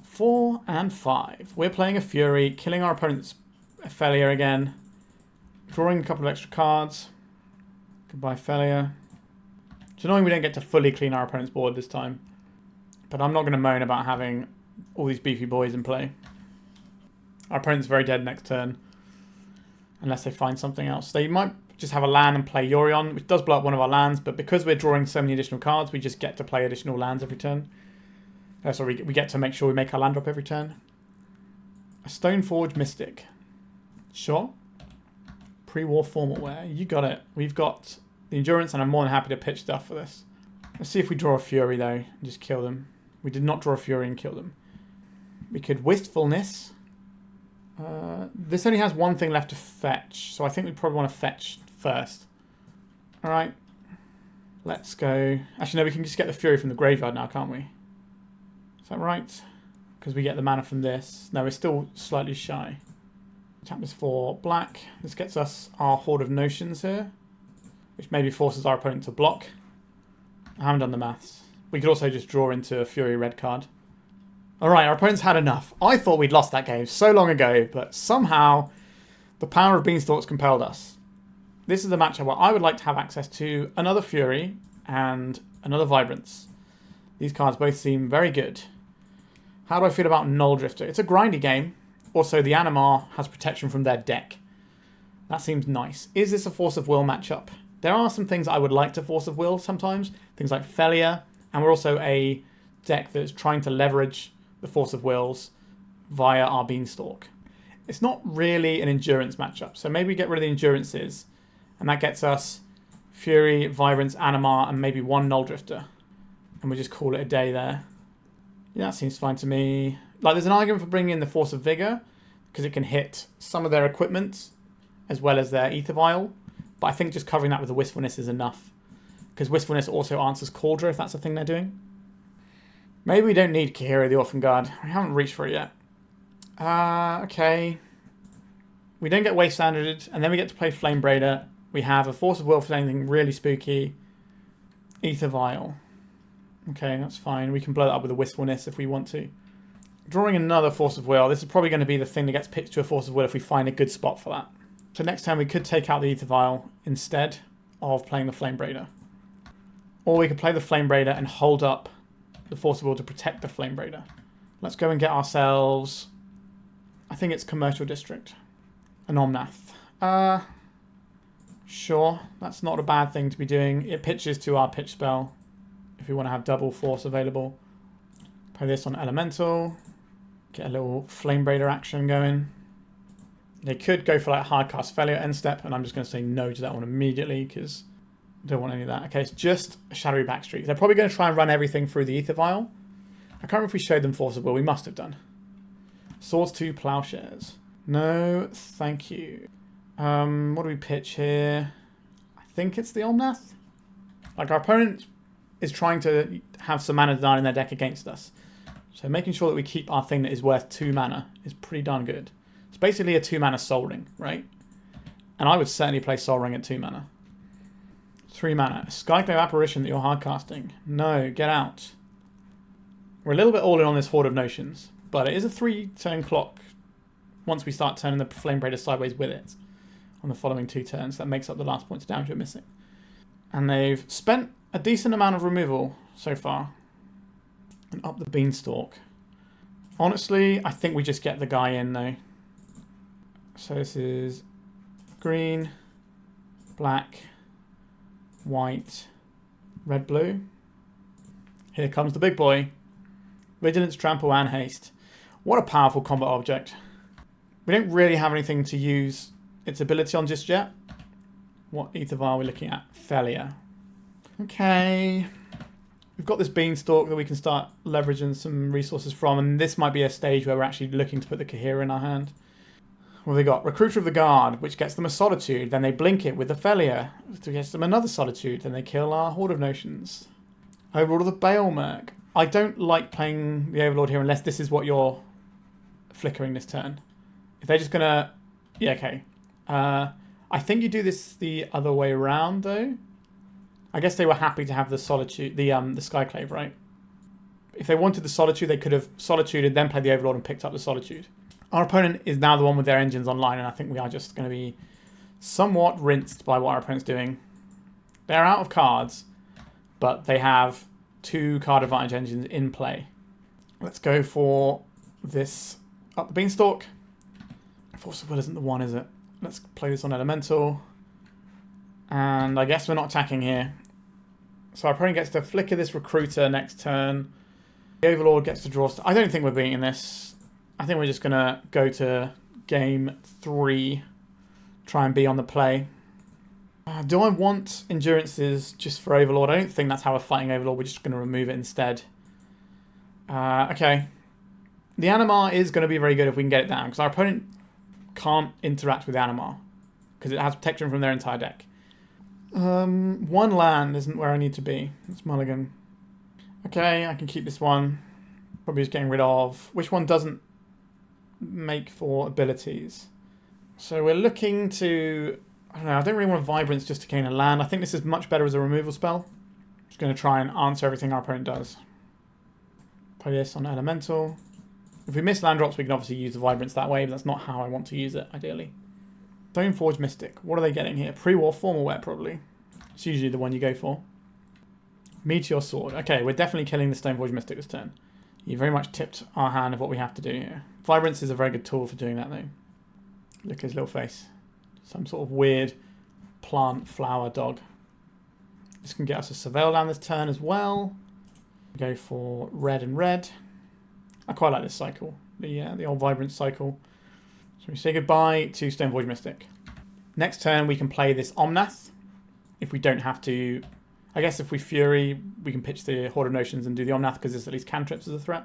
4, and 5. We're playing a Fury, killing our opponent's Failure again. Drawing a couple of extra cards. Goodbye, Failure. It's annoying we don't get to fully clean our opponent's board this time. But I'm not going to moan about having all these beefy boys in play. Our opponent's very dead next turn. Unless they find something else. They might just have a land and play Yorion, which does blow up one of our lands, but because we're drawing so many additional cards, we just get to play additional lands every turn. So we get to make sure we make our land drop every turn. A Stoneforge Mystic. Sure. Pre-war formal wear. You got it. We've got the endurance, and I'm more than happy to pitch stuff for this. Let's see if we draw a Fury, though, and just kill them. We did not draw a Fury and kill them. We could Wistfulness. This only has one thing left to fetch, so I think we probably want to fetch first. Alright. Let's go. Actually, no, we can just get the Fury from the graveyard now, can't we? Is that right? Because we get the mana from this. No, we're still slightly shy. Tap this for black. This gets us our Horde of Notions here, which maybe forces our opponent to block. I haven't done the maths. We could also just draw into a Fury red card. Alright, our opponent's had enough. I thought we'd lost that game so long ago, but somehow the power of Beanstalks compelled us. This is the matchup where I would like to have access to another Fury and another Vibrance. These cards both seem very good. How do I feel about Null Drifter? It's a grindy game. Also, the Animar has protection from their deck. That seems nice. Is this a Force of Will matchup? There are some things I would like to Force of Will sometimes. Things like Failure. And we're also a deck that's trying to leverage the Force of Wills via our Beanstalk. It's not really an endurance matchup, so maybe we get rid of the endurances, and that gets us Fury, Vibrance, Animar, and maybe one Null Drifter. And we just call it a day there. Yeah, that seems fine to me. Like, there's an argument for bringing in the Force of Vigor, because it can hit some of their equipment, as well as their Ether Vial, but I think just covering that with the Wistfulness is enough, because Wistfulness also answers Cauldron, if that's the thing they're doing. Maybe we don't need Kahira the Orphan Guard. We haven't reached for it yet. Okay. We don't get Wastelanded, and then we get to play Flamebraider. We have a Force of Will for anything really spooky. Ether Vial. Okay, that's fine. We can blow that up with a Wistfulness if we want to. Drawing another Force of Will. This is probably going to be the thing that gets pitched to a Force of Will if we find a good spot for that. So next time we could take out the Ether Vial instead of playing the Flamebraider. Or we could play the Flamebraider and hold up the Force of Will to protect the Flamebraider. Let's go and get ourselves, I think it's Commercial District, an Omnath. Sure, that's not a bad thing to be doing. It pitches to our pitch spell if we want to have double force available. Play this on Elemental, get a little Flamebraider action going. They could go for like Hardcast Failure end step, and I'm just going to say no to that one immediately because I don't want any of that. Okay, it's just a Shadowy Backstreet. They're probably going to try and run everything through the Ether Vial. I can't remember if we showed them Force of Will. We must have done. Swords to Plowshares. No, thank you. What do we pitch here? I think it's the Omnath. Like, our opponent is trying to have some mana down in their deck against us. So making sure that we keep our thing that is worth 2 mana is pretty darn good. It's basically a 2 mana Soul Ring, right? And I would certainly play Soul Ring at 2 mana. 3 mana. Skyclave Apparition that you're hardcasting. No, get out. We're a little bit all in on this Horde of Notions, but it is a 3-turn clock once we start turning the Flamebraider sideways with it on the following 2 turns. That makes up the last points of damage we're missing. And they've spent a decent amount of removal so far. And Up the Beanstalk. Honestly, I think we just get the guy in though. So this is green, black, white, red, blue. Here comes the big boy. Vigilance, Trample, and Haste. What a powerful combat object. We don't really have anything to use its ability on just yet. What Ether Vial are we looking at? Failure. Okay. We've got this Beanstalk that we can start leveraging some resources from, and this might be a stage where we're actually looking to put the Kahira in our hand. What have they got? Recruiter of the Guard, which gets them a Solitude. Then they blink it with Ophelia, which gets them another Solitude. Then they kill our Horde of Notions. Overlord of the Baelmerk. I don't like playing the Overlord here unless this is what you're flickering this turn. If they're just going to... Yeah, okay. I think you do this the other way around, though. I guess they were happy to have the Solitude, the Skyclave, right? If they wanted the Solitude, they could have Solituded, then played the Overlord and picked up the Solitude. Our opponent is now the one with their engines online, and I think we are just going to be somewhat rinsed by what our opponent's doing. They're out of cards, but they have 2 card advantage engines in play. Let's go for this Up the Beanstalk. Force of Will isn't the one, is it? Let's play this on Elemental. And I guess we're not attacking here. So our opponent gets to flicker this Recruiter next turn. The Overlord gets to draw... I don't think we're beating this. I think we're just going to go to game 3. Try and be on the play. Do I want Endurances just for Overlord? I don't think that's how we're fighting Overlord. We're just going to remove it instead. Okay. The Animar is going to be very good if we can get it down, because our opponent can't interact with Animar, because it has protection from their entire deck. 1 land isn't where I need to be. It's mulligan. Okay, I can keep this one. Probably just getting rid of... Which one doesn't make for abilities? So we're looking to... I don't know, I don't really want a Vibrance just to gain a land. I think this is much better as a removal spell. Just going to try and answer everything our opponent does. Play this on Elemental. If we miss land drops, we can obviously use the Vibrance that way, but that's not how I want to use it, ideally. Stoneforge Mystic. What are they getting here? Pre-war Formalware, probably. It's usually the one you go for. Meteor Sword. Okay, we're definitely killing the Stoneforge Mystic this turn. You very much tipped our hand of what we have to do here. Vibrance is a very good tool for doing that, though. Look at his little face. Some sort of weird plant flower dog. This can get us a Surveil down this turn as well. Go for red and red. I quite like this cycle. The old Vibrance cycle. So we say goodbye to Stoneforge Mystic. Next turn we can play this Omnath. If we don't have to... I guess if we Fury, we can pitch the Horde of Notions and do the Omnath, because there's at least cantrips as a threat.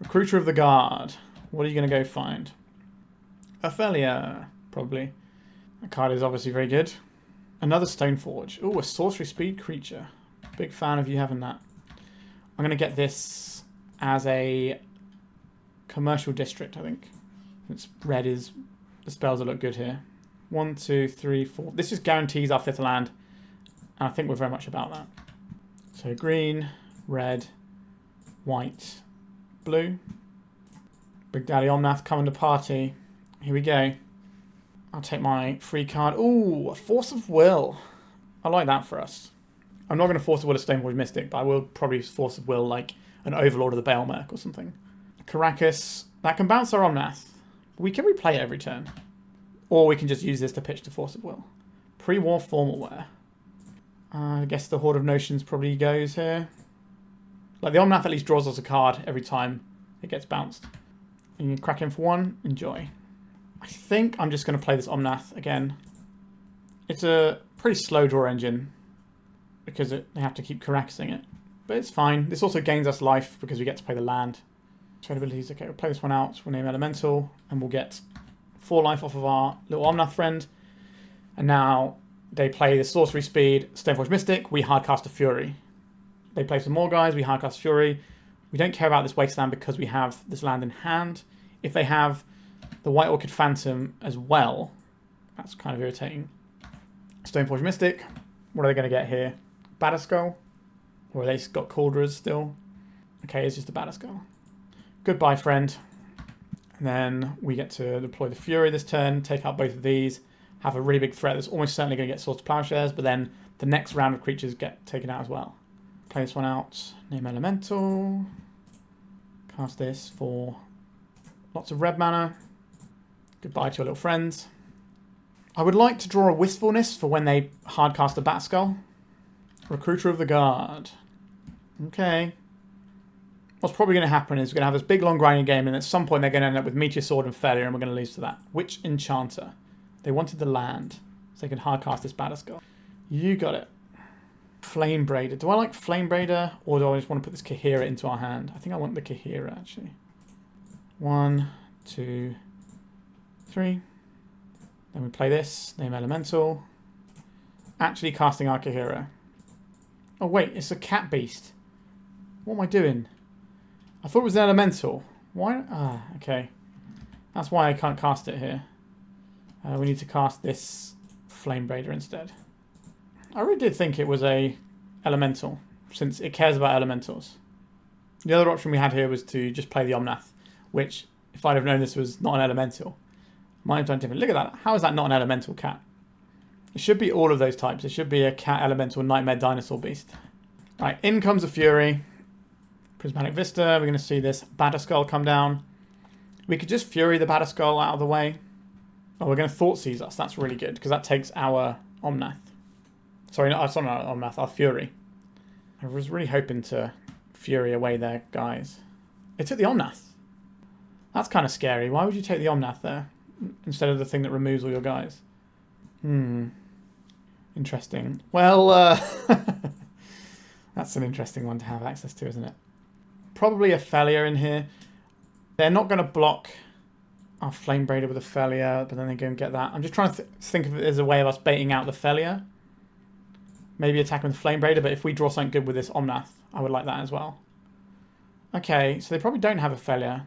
Recruiter of the Guard. What are you going to go find? Ophelia, probably. That card is obviously very good. Another Stoneforge. Ooh, a sorcery speed creature. Big fan of you having that. I'm going to get this as a commercial district, I think. Since red is... The spells that look good here. 1, 2, 3, 4. This just guarantees our 5th land. And I think we're very much about that. So green, red, white, blue. Big Daddy Omnath coming to party. Here we go. I'll take my free card. Ooh, a Force of Will. I like that for us. I'm not going to Force of Will a Stoneforge Mystic, but I will probably Force of Will like an Overlord of the Baelmerk or something. Caracas. That can bounce our Omnath. Can replay it every turn. Or we can just use this to pitch to Force of Will. Pre-war Formalware. I guess the Horde of Notions probably goes here. Like the Omnath at least draws us a card every time it gets bounced. And you crack in for 1. Enjoy. I think I'm just going to play this Omnath again. It's a pretty slow draw engine because they have to keep Caracasing it. But it's fine. This also gains us life because we get to play the land. Trade abilities. Okay, we'll play this one out. We'll name Elemental and we'll get 4 life off of our little Omnath friend. And now they play the Sorcery Speed, Stoneforge Mystic. We hardcast a Fury. They play some more guys. We hardcast Fury. We don't care about this wasteland because we have this land in hand. If they have the White Orchid Phantom as well, that's kind of irritating. Stoneforge Mystic. What are they going to get here? Batterskull? Or have they got Calderas still? Okay, it's just a Batterskull. Goodbye, friend. And then we get to deploy the Fury this turn, take out both of these, have a really big threat that's almost certainly going to get Swords to Plowshares, but then the next round of creatures get taken out as well. Play this one out, name Elemental, cast this for lots of red mana. Goodbye to your little friends. I would like to draw a Wistfulness for when they hardcast a Batterskull. Recruiter of the Guard. Okay. What's probably going to happen is we're going to have this big long grinding game, and at some point they're going to end up with Meteor Sword and failure, and we're going to lose to that. Which Enchanter? They wanted the land, so they could hardcast this Batterskull. You got it. Flamebraider. Do I like Flamebraider, or do I just want to put this Kahira into our hand? I think I want the Kahira, actually. 1, 2, 3. Then we play this. Name Elemental. Actually casting our Kahira. Oh, wait. It's a cat beast. What am I doing? I thought it was an Elemental. Why? Ah, okay. That's why I can't cast it here. We need to cast this Flamebraider instead. I really did think it was a Elemental, since it cares about Elementals. The other option we had here was to just play the Omnath, which, if I'd have known this was not an Elemental, might have done different. Look at that. How is that not an Elemental cat? It should be all of those types. It should be a cat, Elemental, Nightmare, Dinosaur Beast. Right, in comes a Fury. Prismatic Vista. We're going to see this Batterskull come down. We could just Fury the Batterskull out of the way. Oh, we're going to Thoughtseize us. That's really good, because that takes our Omnath. Sorry, not Omnath, our Fury. I was really hoping to Fury away their guys. It took the Omnath. That's kind of scary. Why would you take the Omnath there instead of the thing that removes all your guys? Interesting. Well, that's an interesting one to have access to, isn't it? Probably a Felia in here. They're not going to block our Flamebraider with a Felia, but then they go and get that. I'm just trying to think of it as a way of us baiting out the Felia. Maybe attacking with Flamebraider, but if we draw something good with this Omnath, I would like that as well. Okay, so they probably don't have a Felia.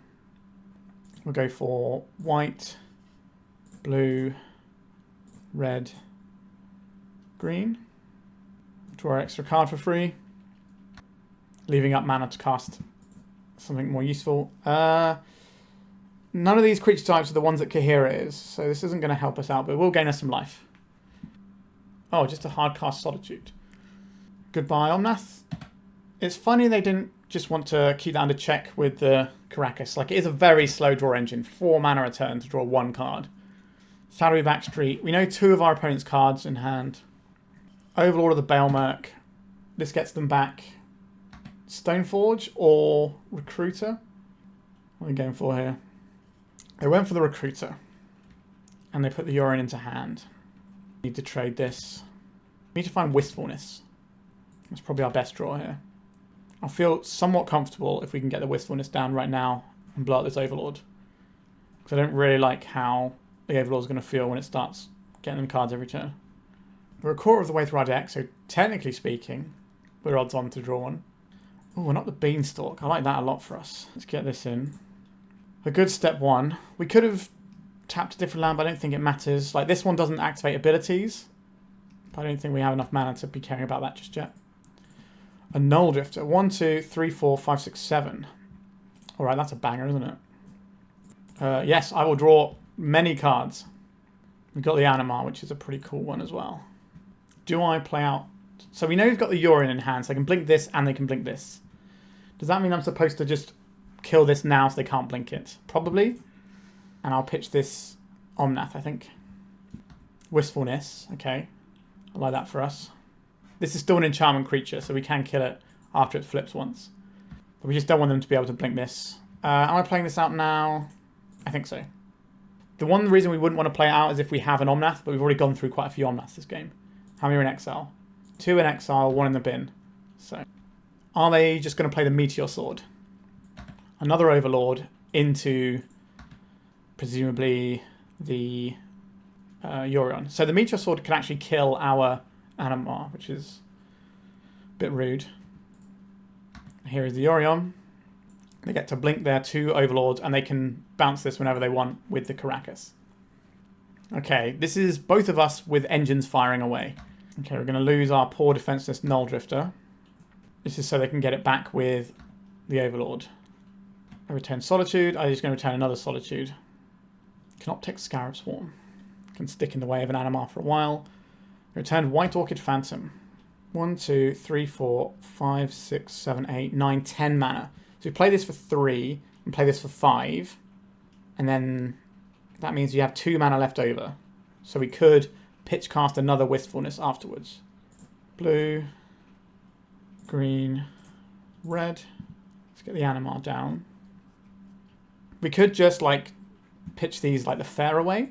We'll go for white, blue, red, green. Draw our extra card for free. Leaving up mana to cast something more useful. None of these creature types are the ones that Kahira is, so this isn't going to help us out, but it will gain us some life. Oh, just a hard cast Solitude. Goodbye, Omnath. It's funny they didn't just want to keep that under check with the Caracas. Like, it is a very slow draw engine. 4 mana a turn to draw 1 card. Shadowy Backstreet. We know 2 of our opponent's cards in hand. Overlord of the Baelmerk. This gets them back Stoneforge or Recruiter. What are they going for here? They went for the Recruiter. And they put the Urine into hand. Need to trade this. We need to find Wistfulness. That's probably our best draw here. I feel somewhat comfortable if we can get the Wistfulness down right now and blow out this Overlord. Because I don't really like how the Overlord's going to feel when it starts getting them cards every turn. We're a quarter of the way through our deck, so technically speaking, we're odds on to draw one. Oh, we're not the Beanstalk. I like that a lot for us. Let's get this in. A good step 1. We could have tapped a different land, but I don't think it matters. Like, this one doesn't activate abilities. But I don't think we have enough mana to be caring about that just yet. A Null Drifter. 1, 2, 3, 4, 5, 6, 7. Alright, that's a banger, isn't it? Yes, I will draw many cards. We've got the Animar, which is a pretty cool one as well. Do I play out... So we know we've got the Urine in hand, so they can blink this and they can blink this. Does that mean I'm supposed to just kill this now so they can't blink it? Probably. And I'll pitch this Omnath, I think. Wistfulness. Okay. I like that for us. This is still an enchantment creature, so we can kill it after it flips once. But we just don't want them to be able to blink this. Am I playing this out now? I think so. The one reason we wouldn't want to play it out is if we have an Omnath, but we've already gone through quite a few Omnaths this game. How many are in exile? 2 in exile, 1 in the bin. So, are they just going to play the Meteor Sword? Another Overlord into, presumably, the Urion. So the Meteor Sword can actually kill our Animar, which is a bit rude. Here is the Urion. They get to blink their 2 Overlords, and they can bounce this whenever they want with the Caracas. Okay, this is both of us with engines firing away. Okay, we're going to lose our poor defenseless Null Drifter. This is so they can get it back with the Overlord. I return Solitude. I'm just going to return another Solitude. Canoptek Scarab Swarm. Can stick in the way of an Animar for a while. Return White Orchid Phantom. 1, 2, 3, 4, 5, 6, 7, 8, 9, 10 mana. So we play this for 3 and play this for 5. And then that means you have 2 mana left over. So we could pitch cast another Wistfulness afterwards. Blue, green, red. Let's get the Animar down. We could just like pitch these like the fair away.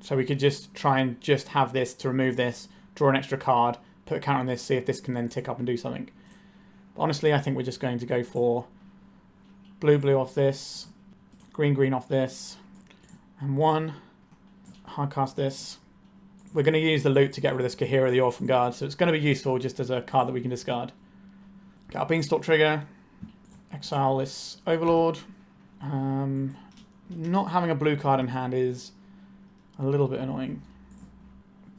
So we could just try and just have this to remove this, draw an extra card, put a counter on this, see if this can then tick up and do something. But honestly, I think we're just going to go for blue off this, green off this, and one. Hardcast this. We're going to use the loot to get rid of this Kahira, the Orphan Guard, so it's going to be useful just as a card that we can discard. Get our Beanstalk trigger. Exile this Overlord. Not having a blue card in hand is a little bit annoying.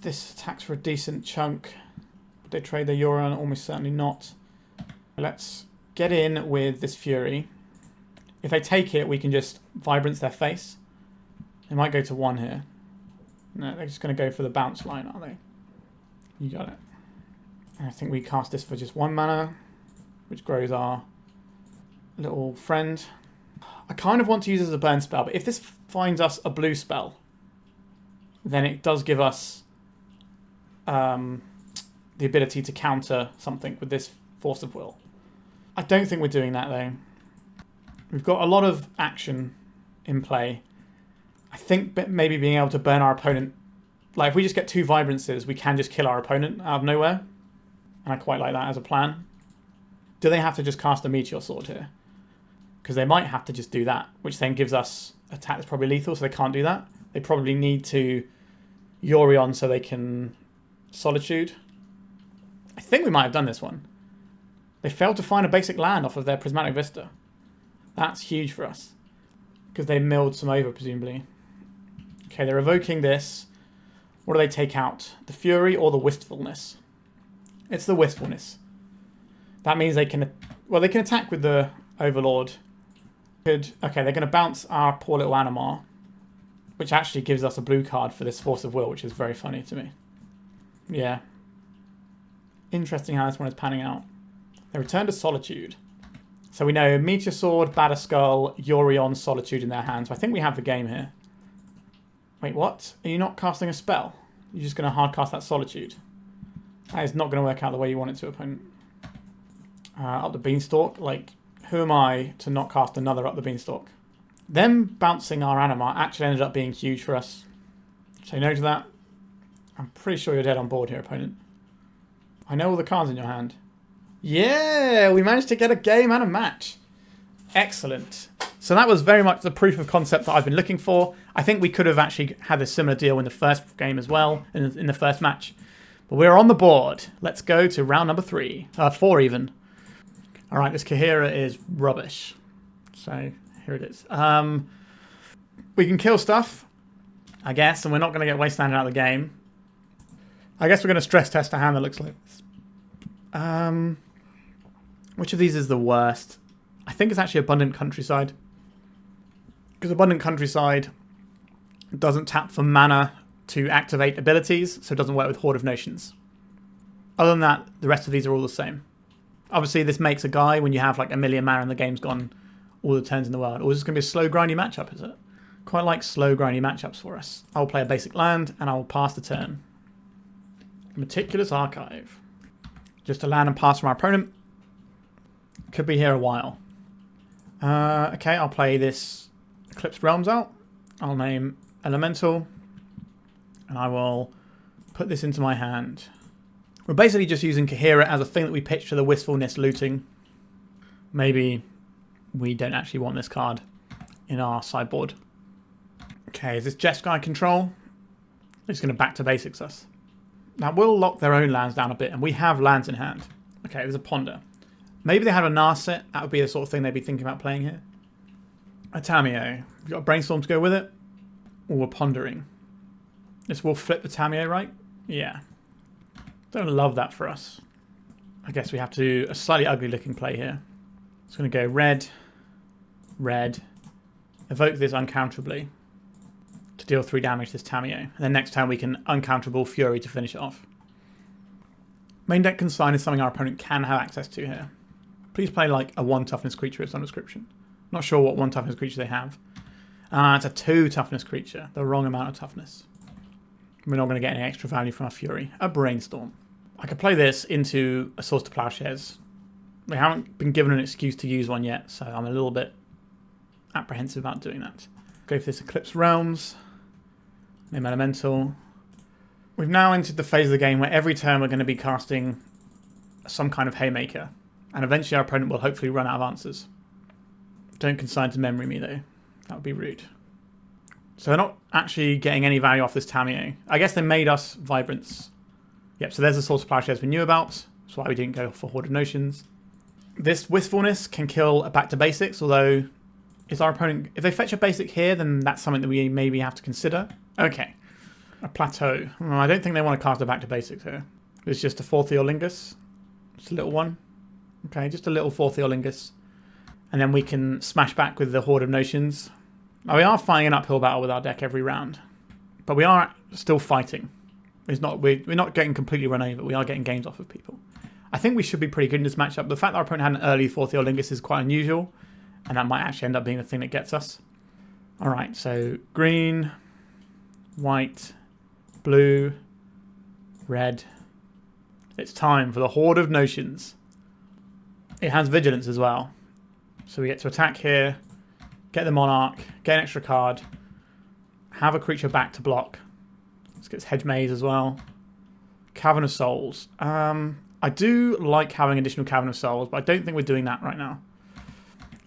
This attacks for a decent chunk. Would they trade their Euron? Almost certainly not. Let's get in with this Fury. If they take it, we can just Vibrance their face. They might go to 1 here. No, they're just going to go for the bounce line, are they? You got it. And I think we cast this for just 1 mana, which grows our little friend. I kind of want to use it as a burn spell, but if this finds us a blue spell, then it does give us the ability to counter something with this Force of Will. I don't think we're doing that, though. We've got a lot of action in play. I think maybe being able to burn our opponent... Like, if we just get 2 Vibrances, we can just kill our opponent out of nowhere. And I quite like that as a plan. Do they have to just cast a Meteor Sword here? Because they might have to just do that, which then gives us attack that's probably lethal, so they can't do that. They probably need to Yorion so they can Solitude. I think we might have done this one. They failed to find a basic land off of their Prismatic Vista. That's huge for us. Because they milled some over, presumably. Okay, they're evoking this. What do they take out? The Fury or the Wistfulness? It's the Wistfulness. That means they can... Well, they can attack with the Overlord. Okay, they're going to bounce our poor little Animar, which actually gives us a blue card for this Force of Will, which is very funny to me. Yeah. Interesting how this one is panning out. They return to Solitude. So we know Meteor Sword, Batter Skull, Yorion, Solitude in their hands. So I think we have the game here. Wait, what? Are you not casting a spell? You're just going to hard cast that Solitude. That is not going to work out the way you want it to, opponent. Up the Beanstalk. Like, who am I to not cast another Up the Beanstalk? Them bouncing our Animar actually ended up being huge for us. Say no to that. I'm pretty sure you're dead on board here, opponent. I know all the cards in your hand. Yeah, we managed to get a game and a match. Excellent. So that was very much the proof of concept that I've been looking for. I think we could have actually had a similar deal in the first game as well, in the first match. But we're on the board. Let's go to round number 3. 4 even. All right, this Kahira is rubbish. So here it is. We can kill stuff, I guess, and we're not going to get Wastelanded out of the game. I guess we're going to stress test a hand that looks like this. Which of these is the worst? I think it's actually Abundant Countryside. Because Abundant Countryside doesn't tap for mana to activate abilities, so it doesn't work with Horde of Notions. Other than that, the rest of these are all the same. Obviously, this makes a guy when you have like a million mana and the game's gone all the turns in the world. Or is this going to be a slow, grindy matchup, is it? Quite like slow, grindy matchups for us. I'll play a basic land and I'll pass the turn. Meticulous Archive. Just a land and pass from our opponent. Could be here a while. Okay, I'll play this Eclipsed Realms out. I'll name Elemental. And I will put this into my hand. We're basically just using Kahira as a thing that we pitch to the Wistfulness looting. Maybe we don't actually want this card in our sideboard. Okay, is this Jeskai control? It's going to back to basics us. Now, we'll lock their own lands down a bit, and we have lands in hand. Okay, there's a Ponder. Maybe they had a Narset. That would be the sort of thing they'd be thinking about playing here. A Tamiyo. We've got a Brainstorm to go with it. Or we're pondering. This will flip the Tamiyo, right? Yeah. Don't love that for us. I guess we have to do a slightly ugly looking play here. It's going to go red, red, evoke this uncounterably to deal 3 damage to this Tamiyo. And then next turn we can uncounterable Fury to finish it off. Main deck consign is something our opponent can have access to here. Please play like a 1 toughness creature of some description. Not sure what 1 toughness creature they have. It's a 2 toughness creature. The wrong amount of toughness. We're not going to get any extra value from our Fury. A Brainstorm. I could play this into a Source to Plowshares. We haven't been given an excuse to use one yet, so I'm a little bit apprehensive about doing that. Go for this Eclipsed Realms. Name Elemental. We've now entered the phase of the game where every turn we're going to be casting some kind of Haymaker. And eventually our opponent will hopefully run out of answers. Don't consign to memory me though. That would be rude. So they're not actually getting any value off this Tamiyo. I guess they made us Vibrance. Yep, so there's the Source of Plowshares we knew about. That's why we didn't go for Horde of Notions. This Wistfulness can kill a back to basics, although is our opponent... If they fetch a basic here, then that's something that we maybe have to consider. Okay. A Plateau. I don't think they want to cast a back to basics here. It's just a 4th Eolingus. Just a little one. Okay, just a little 4th Eolingus. And then we can smash back with the Horde of Notions. Now, we are fighting an uphill battle with our deck every round. But we are still fighting. We're not getting completely run over. We are getting games off of people. I think we should be pretty good in this matchup. The fact that our opponent had an early 4th Eolingus is quite unusual. And that might actually end up being the thing that gets us. Alright, so green, white, blue, red. It's time for the Horde of Notions. It has Vigilance as well. So we get to attack here, get the Monarch, get an extra card, have a creature back to block. Let's get Hedge Maze as well. Cavern of Souls. I do like having additional Cavern of Souls, but I don't think we're doing that right now.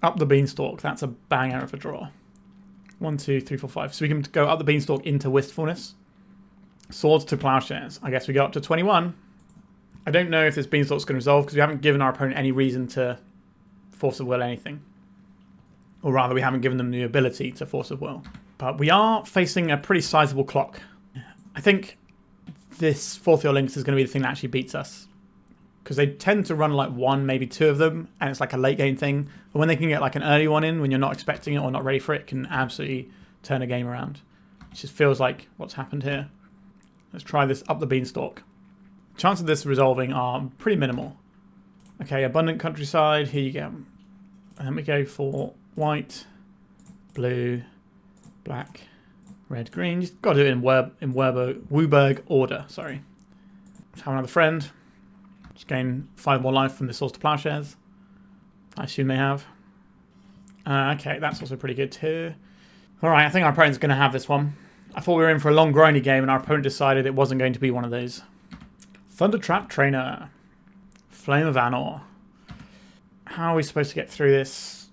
Up the Beanstalk. That's a banger of a draw. 1, 2, 3, 4, 5. So we can go up the Beanstalk into Wistfulness. Swords to Plowshares. I guess we go up to 21. I don't know if this Beanstalk's going to resolve because we haven't given our opponent any reason to Force of Will anything. Or rather, we haven't given them the ability to Force of Will. But we are facing a pretty sizable clock. I think this 4th Eolingus is going to be the thing that actually beats us. Because they tend to run like 1, maybe 2 of them, and it's like a late game thing. But when they can get like an early one in, when you're not expecting it or not ready for it, can absolutely turn a game around. It just feels like what's happened here. Let's try this Up the Beanstalk. Chances of this resolving are pretty minimal. Okay, Abundant Countryside, here you go. And then we go for white, blue, black, red, green. You've got to do it in Wooburg order, sorry. Let's have another friend. Just gain 5 more life from the Swords to Plowshares. I assume they have. Okay, that's also pretty good too. Alright, I think our opponent's going to have this one. I thought we were in for a long grindy game and our opponent decided it wasn't going to be one of those. Thundertrap Trainer. Flame of Anor. How are we supposed to get through this?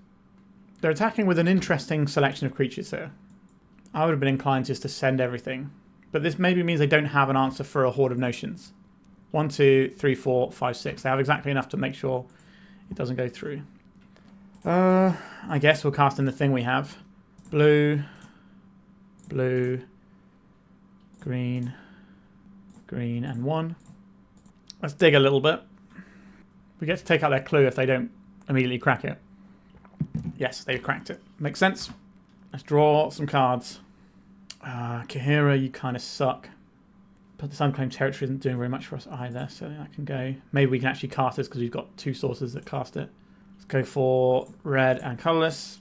They're attacking with an interesting selection of creatures here. I would have been inclined just to send everything. But this maybe means they don't have an answer for a Horde of Notions. 1, 2, 3, 4, 5, 6. They have exactly enough to make sure it doesn't go through. I guess we'll cast in the thing we have. Blue, blue, green, green, and 1. Let's dig a little bit. We get to take out their clue if they don't immediately crack it. Yes, they've cracked it. Makes sense. Let's draw some cards. Kahira, you kind of suck. But this Unclaimed Territory isn't doing very much for us either, so I can go... Maybe we can actually cast this because we've got 2 sources that cast it. Let's go for red and colourless.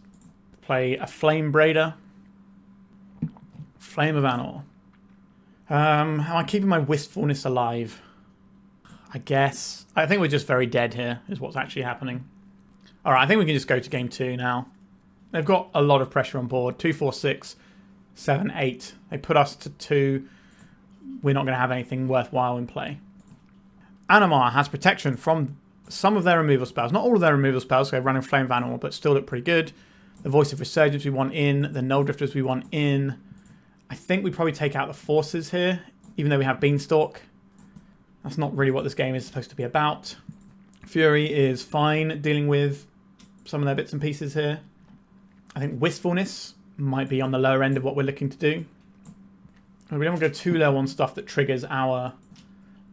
Play a Flamebraider. Flame of Anor. Am I keeping my Wistfulness alive? I guess. I think we're just very dead here, is what's actually happening. Alright, I think we can just go to game 2 now. They've got a lot of pressure on board. 2, 4, 6, 7, 8. They put us to 2. We're not going to have anything worthwhile in play. Animar has protection from some of their removal spells. Not all of their removal spells, so they're running Flame of Animal, but still look pretty good. The Voice of Resurgence we want in. The Null Drifters we want in. I think we probably take out the Forces here, even though we have Beanstalk. That's not really what this game is supposed to be about. Fury is fine dealing with some of their bits and pieces here. I think Wistfulness might be on the lower end of what we're looking to do. We don't want to go too low on stuff that triggers our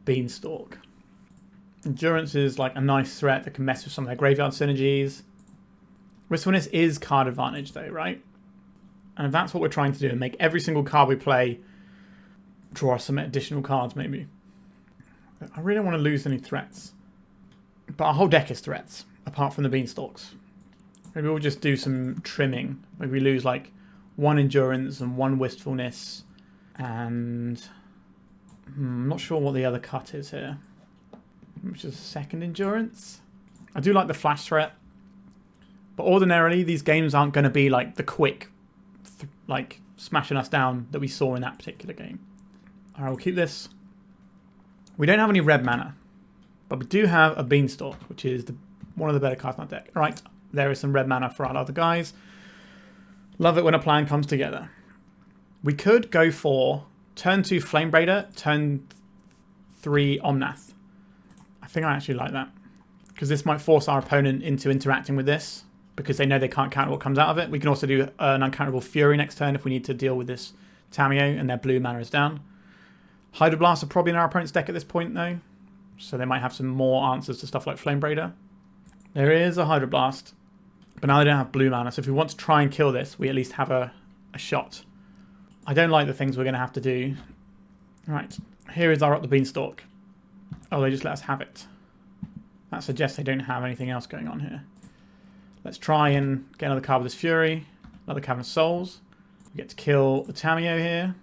Beanstalk. Endurance is like a nice threat that can mess with some of their graveyard synergies. Wistfulness is card advantage though, right? And if that's what we're trying to do, and make every single card we play draw some additional cards maybe. I really don't want to lose any threats. But our whole deck is threats, apart from the Beanstalks. Maybe we'll just do some trimming. Maybe we lose like 1 Endurance and 1 Wistfulness. And I'm not sure what the other cut is here. Which is 2nd Endurance. I do like the flash threat. But ordinarily, these games aren't going to be like the quick, like smashing us down that we saw in that particular game. Alright, we'll keep this. We don't have any red mana, but we do have a Beanstalk, which is one of the better cards in our deck. Alright, there is some red mana for our other guys. Love it when a plan comes together. We could go for turn 2 Flamebraider, turn 3 Omnath. I think I actually like that, because this might force our opponent into interacting with this, because they know they can't counter what comes out of it. We can also do an uncounterable Fury next turn if we need to deal with this Tamiyo and their blue mana is down. Hydroblast are probably in our opponent's deck at this point though, so they might have some more answers to stuff like Flamebraider. There is a Hydroblast, but now they don't have blue mana, so if we want to try and kill this, we at least have a shot. I don't like the things we're going to have to do. Right, here is our Up The Beanstalk. Oh, they just let us have it. That suggests they don't have anything else going on here. Let's try and get another card with this Fury. Another Cavern of Souls. We get to kill the Tamiyo here.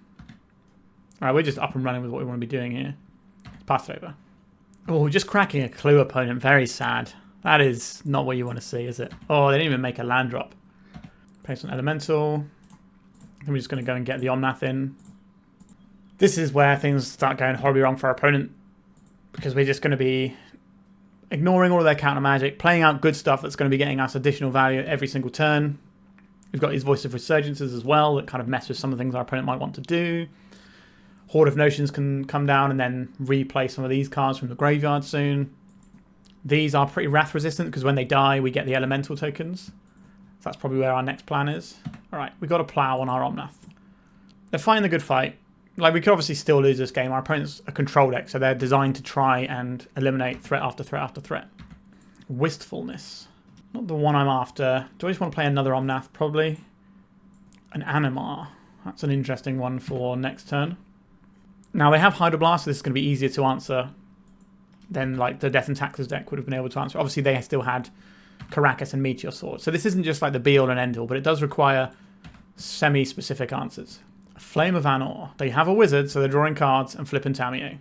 Alright, we're just up and running with what we want to be doing here. Let's pass it over. Oh, just cracking a clue opponent. Very sad. That is not what you want to see, is it? Oh, they didn't even make a land drop. Place an Elemental. Then we're just going to go and get the Omnath in. This is where things start going horribly wrong for our opponent, because we're just going to be ignoring all of their counter magic, playing out good stuff that's going to be getting us additional value every single turn. We've got these Voice of Resurgences as well that kind of mess with some of the things our opponent might want to do. Horde of Notions can come down and then replay some of these cards from the graveyard soon. These are pretty wrath resistant because when they die we get the elemental tokens. So that's probably where our next plan is. Alright, we've got a plow on our Omnath. They're fighting the good fight. Like, we could obviously still lose this game. Our opponent's a control deck, so they're designed to try and eliminate threat after threat after threat. Wistfulness. Not the one I'm after. Do I just want to play another Omnath? Probably. An Animar. That's an interesting one for next turn. Now, they have Hydroblast, so this is going to be easier to answer than like the Death and Taxes deck would have been able to answer. Obviously, they still had Karakas and Meteor Sword. So this isn't just like the be-all and end-all, but it does require semi-specific answers. Flame of Anor. They have a wizard, so they're drawing cards and flipping Tamiyo.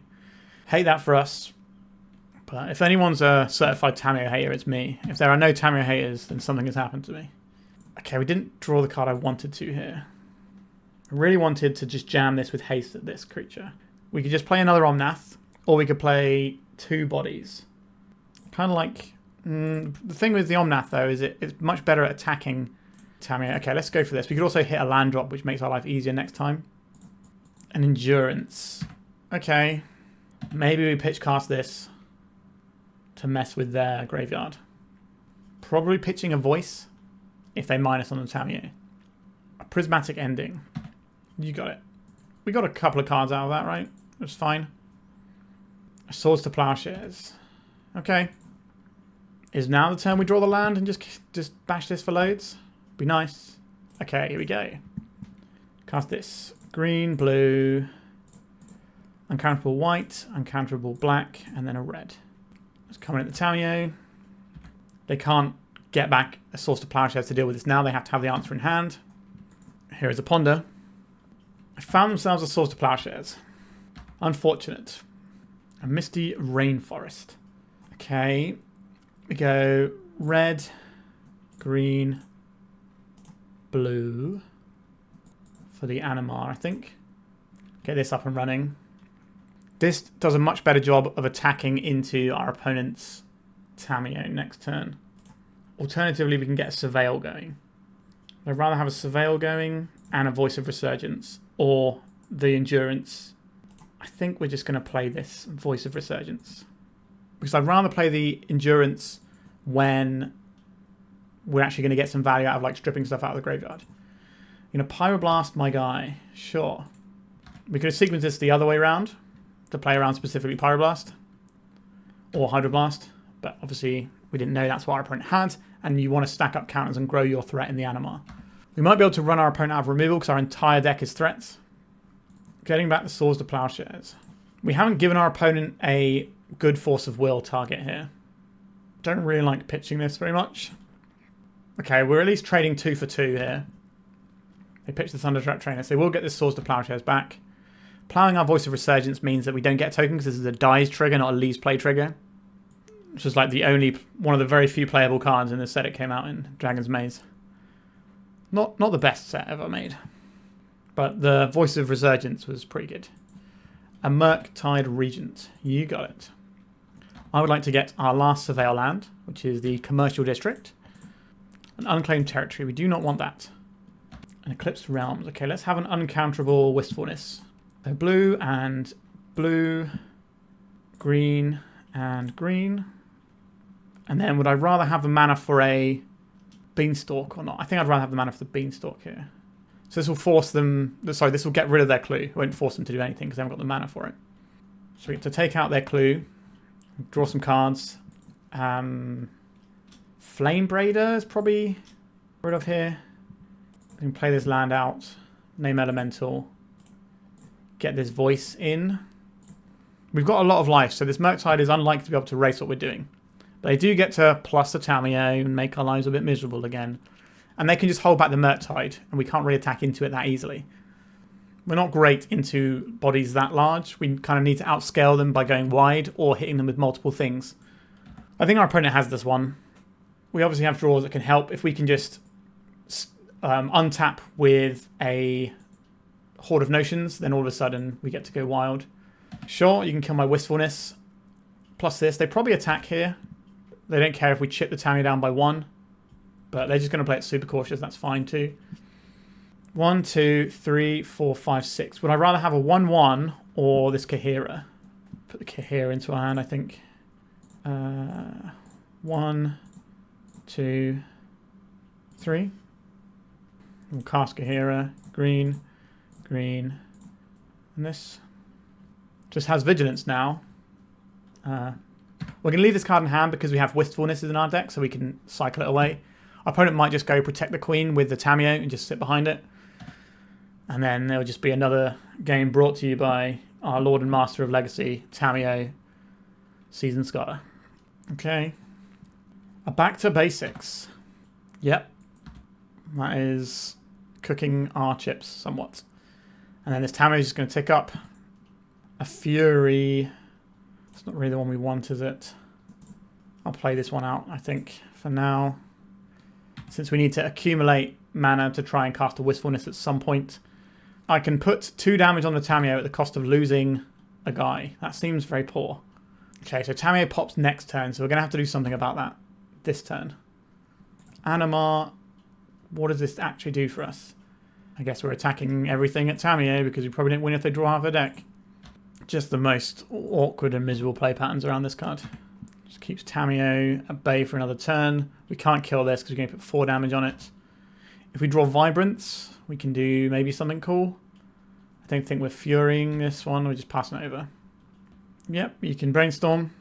Hate that for us. But if anyone's a certified Tamiyo hater, it's me. If there are no Tamiyo haters, then something has happened to me. Okay, we didn't draw the card I wanted to here. I really wanted to just jam this with haste at this creature. We could just play another Omnath, or we could play two bodies. Kind of like... the thing with the Omnath, though, is it's much better at attacking Tamiyo. Okay, let's go for this. We could also hit a land drop, which makes our life easier next time. An Endurance. Okay. Maybe we pitch cast this to mess with their graveyard. Probably pitching a Voice if they minus on the Tamiyo. A Prismatic Ending. You got it. We got a couple of cards out of that, right? That's fine. Swords to Plowshares. Okay. Is now the turn we draw the land and just bash this for loads? Be nice. Okay, here we go. Cast this. Green, blue, uncounterable white, uncounterable black, and then a red. Let's come in at the Tamiyo. They can't get back a Swords to Plowshares to deal with this now. They have to have the answer in hand. Here is a Ponder. They found themselves a Swords to Plowshares. Unfortunate. A Misty Rainforest. Okay. We go red, green, blue for the Animar, I think. Get this up and running. This does a much better job of attacking into our opponent's Tamiyo next turn. Alternatively, we can get a Surveil going. I'd rather have a Surveil going and a Voice of Resurgence, or the Endurance. I think we're just going to play this Voice of Resurgence, because I'd rather play the Endurance when we're actually going to get some value out of like stripping stuff out of the graveyard. You know, Pyroblast, my guy. Sure. We could have sequenced this the other way around to play around specifically Pyroblast or Hydroblast, but obviously we didn't know that's what our opponent had, and you want to stack up counters and grow your threat in the Animar. We might be able to run our opponent out of removal because our entire deck is threats. Getting back the Swords to Plowshares. We haven't given our opponent a good Force of Will target here. Don't really like pitching this very much. Okay, we're at least trading 2 for 2 here. They pitch the Thundertrap Trainer, so we'll get this Swords to Plowshares back. Plowing our Voice of Resurgence means that we don't get a token because this is a dies trigger, not a leaves play trigger. Which is like one of the very few playable cards in this set it came out in, Dragon's Maze. Not the best set ever made. But the Voice of Resurgence was pretty good. A Murktide Regent. You got it. I would like to get our last Surveil land, which is the Commercial District. An Unclaimed Territory. We do not want that. An Eclipsed Realms. Okay, let's have an uncounterable Wistfulness. So blue and blue, green and green. And then would I rather have the mana for a Beanstalk or not? I think I'd rather have the mana for the Beanstalk here. So this will force them... Sorry, this will get rid of their clue. It won't force them to do anything because they haven't got the mana for it. So we get to take out their clue. Draw some cards. Flamebraider is probably rid of here. We can play this land out. Name Elemental. Get this voice in. We've got a lot of life, so this Murktide is unlikely to be able to race what we're doing. But they do get to plus the Tamiyo and make our lives a bit miserable again. And they can just hold back the Murktide, and we can't really attack into it that easily. We're not great into bodies that large. We kind of need to outscale them by going wide or hitting them with multiple things. I think our opponent has this one. We obviously have draws that can help. If we can just untap with a Horde of Notions, then all of a sudden we get to go wild. Sure, you can kill my Wistfulness. Plus this. They probably attack here. They don't care if we chip the Tamiyo down by 1. But they're just going to play it super cautious. That's fine too. 1, 2, 3, 4, 5, 6. Would I rather have a 1/1 or this Kahira? Put the Kahira into our hand, I think. 1, 2, 3. We'll cast Kahira. Green, green, and this. Just has Vigilance now. We're going to leave this card in hand because we have Wistfulness in our deck, so we can cycle it away. Our opponent might just go protect the Queen with the Tamiyo and just sit behind it. And then there will just be another game brought to you by our Lord and Master of Legacy, Tamiyo, Season Scholar. Okay. A back to basics. Yep. That is cooking our chips somewhat. And then this Tamiyo is just going to tick up. A Fury. It's not really the one we want, is it? I'll play this one out, I think, for now. Since we need to accumulate mana to try and cast a Wistfulness at some point. I can put 2 damage on the Tamiyo at the cost of losing a guy. That seems very poor. Okay, so Tamiyo pops next turn, so we're going to have to do something about that this turn. Animar, what does this actually do for us? I guess we're attacking everything at Tamiyo because we probably didn't win if they draw half a deck. Just the most awkward and miserable play patterns around this card. Just keeps Tamiyo at bay for another turn. We can't kill this because we're going to put 4 damage on it. If we draw Vibrance, we can do maybe something cool. I don't think we're furying this one. We're just passing it over. Yep, you can brainstorm.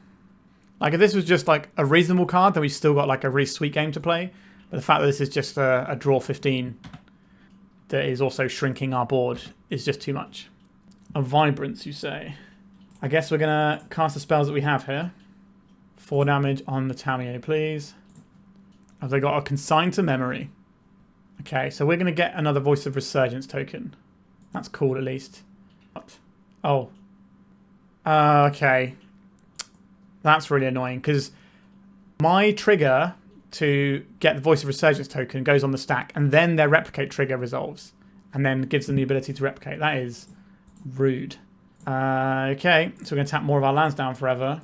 Like if this was just like a reasonable card, then we still got like a really sweet game to play. But the fact that this is just a draw 15 that is also shrinking our board is just too much. A Vibrance, you say? I guess we're going to cast the spells that we have here. 4 damage on the Tamiyo, please. Have they got a Consign to Memory? Okay, so we're going to get another Voice of Resurgence token. That's cool, at least. What? Oh. Okay. That's really annoying, because my trigger to get the Voice of Resurgence token goes on the stack, and then their Replicate trigger resolves, and then gives them the ability to replicate. That is rude. Okay, so we're going to tap more of our lands down forever,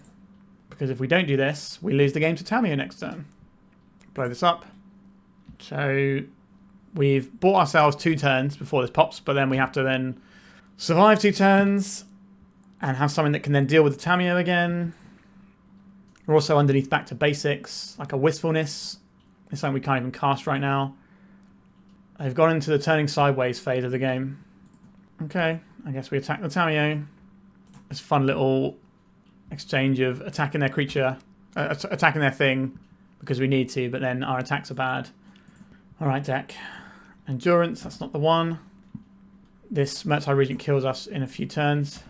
because if we don't do this, we lose the game to Tamiyo next turn. Blow this up. So we've bought ourselves 2 turns before this pops, but then we have to then survive 2 turns and have something that can then deal with the Tamiyo again. We're also underneath back to basics, like a Wistfulness. It's something we can't even cast right now. I've gone into the turning sideways phase of the game. Okay, I guess we attack the Tamiyo. This fun little exchange of attacking their creature, attacking their thing because we need to, but then our attacks are bad. Alright, deck. Endurance, that's not the one. This Murktide Regent kills us in a few turns.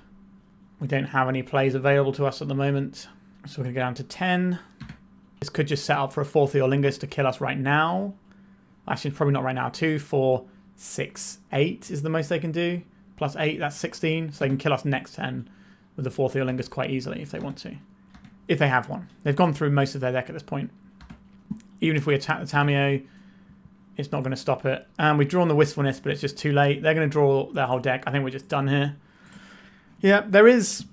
We don't have any plays available to us at the moment. So we're going to go down to 10. This could just set up for a 4th Eolingus to kill us right now. Actually, probably not right now. 2, 4, 6, 8 is the most they can do. Plus 8, that's 16. So they can kill us next turn with the 4th Eolingus quite easily if they want to. If they have one. They've gone through most of their deck at this point. Even if we attack the Tamiyo, it's not going to stop it. And we've drawn the Wistfulness, but it's just too late. They're going to draw their whole deck. I think we're just done here. Yeah, there is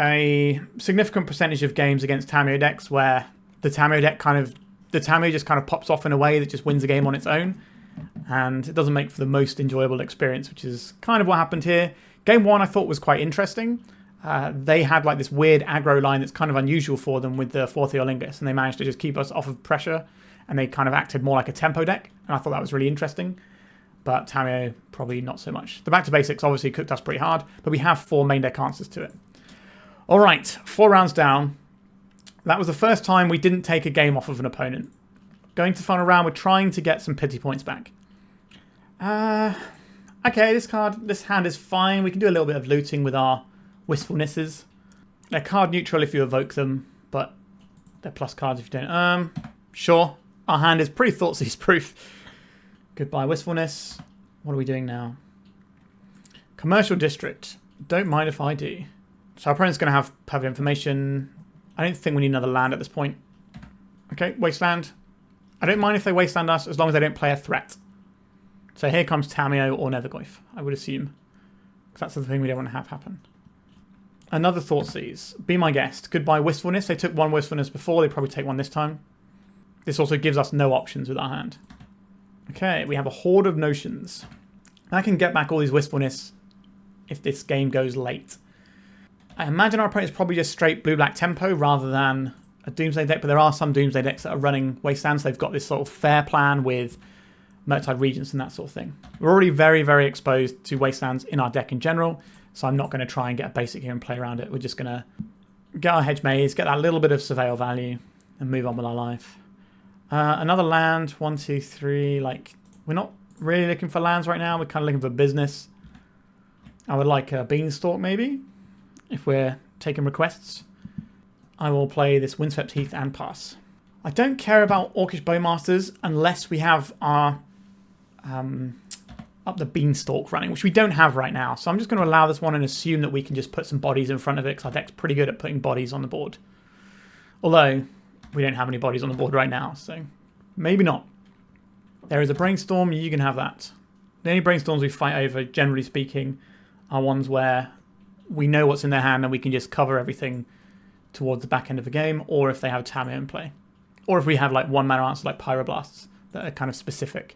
a significant percentage of games against Tamiyo decks where the Tamiyo just kind of pops off in a way that just wins the game on its own, and it doesn't make for the most enjoyable experience, which is kind of what happened here. Game 1 I thought was quite interesting. They had like this weird aggro line that's kind of unusual for them with the 4th Eolingus, and they managed to just keep us off of pressure, and they kind of acted more like a tempo deck, and I thought that was really interesting. But Tamiyo, probably not so much. The Back to Basics obviously cooked us pretty hard, but we have 4 main deck answers to it. All right, 4 rounds down. That was the first time we didn't take a game off of an opponent. Going to the final round, we're trying to get some pity points back. Okay, this hand is fine. We can do a little bit of looting with our Wistfulnesses. They're card neutral if you evoke them, but they're plus cards if you don't. Sure. Our hand is pretty Thoughtseize proof. Goodbye, Wistfulness. What are we doing now? Commercial District. Don't mind if I do. So our opponent's going to have perfect information. I don't think we need another land at this point. Okay, Wasteland. I don't mind if they Wasteland us as long as they don't play a threat. So here comes Tamiyo or Nethergoyf, I would assume. Because that's the thing we don't want to have happen. Another Thoughtseize. Be my guest. Goodbye, Wistfulness. They took 1 Wistfulness before. They probably take 1 this time. This also gives us no options with our hand. Okay, we have a Horde of Notions. I can get back all these Wistfulness if this game goes late. I imagine our opponent is probably just straight blue-black tempo rather than a Doomsday deck, but there are some Doomsday decks that are running Wastelands. So they've got this sort of fair plan with Murktide Regents and that sort of thing. We're already very, very exposed to Wastelands in our deck in general, so I'm not going to try and get a basic here and play around it. We're just going to get our Hedge Maze, get that little bit of Surveil value, and move on with our life. Another land, 1, 2, 3. Like, we're not really looking for lands right now. We're kind of looking for business. I would like a Beanstalk maybe, if we're taking requests. I will play this Windswept Heath and pass. I don't care about Orcish Bowmasters unless we have our Up the Beanstalk running, which we don't have right now. So I'm just going to allow this one and assume that we can just put some bodies in front of it, because our deck's pretty good at putting bodies on the board. Although, we don't have any bodies on the board right now, so maybe not. There is a Brainstorm, you can have that. The only Brainstorms we fight over, generally speaking, are ones where we know what's in their hand and we can just cover everything towards the back end of the game, or if they have Tamiyo in play. Or if we have like 1 mana answers like Pyroblasts that are kind of specific.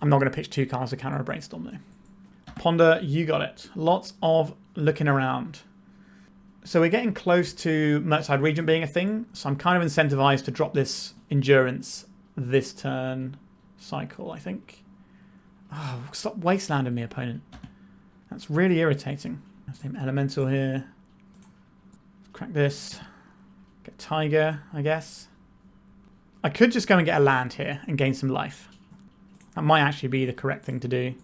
I'm not going to pitch 2 cards to counter a Brainstorm though. Ponder, you got it. Lots of looking around. So we're getting close to Murktide Regent being a thing, so I'm kind of incentivized to drop this Endurance this turn cycle, I think. Oh, stop Wastelanding me, opponent. That's really irritating. Let's name Elemental here. Crack this. Get Taiga, I guess. I could just go and get a land here and gain some life. That might actually be the correct thing to do.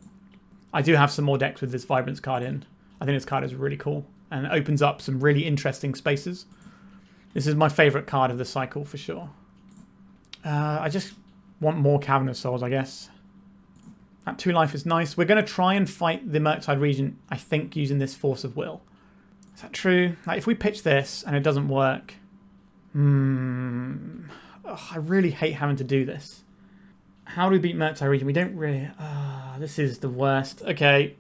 I do have some more decks with this Vibrance card in. I think this card is really cool and it opens up some really interesting spaces. This is my favourite card of the cycle for sure. I just want more Cavern of Souls, I guess. That 2 life is nice. We're going to try and fight the Murktide Regent, I think, using this Force of Will. Is that true? Like, if we pitch this and it doesn't work... I really hate having to do this. How do we beat Murktide Regent? We don't really... this is the worst. Okay.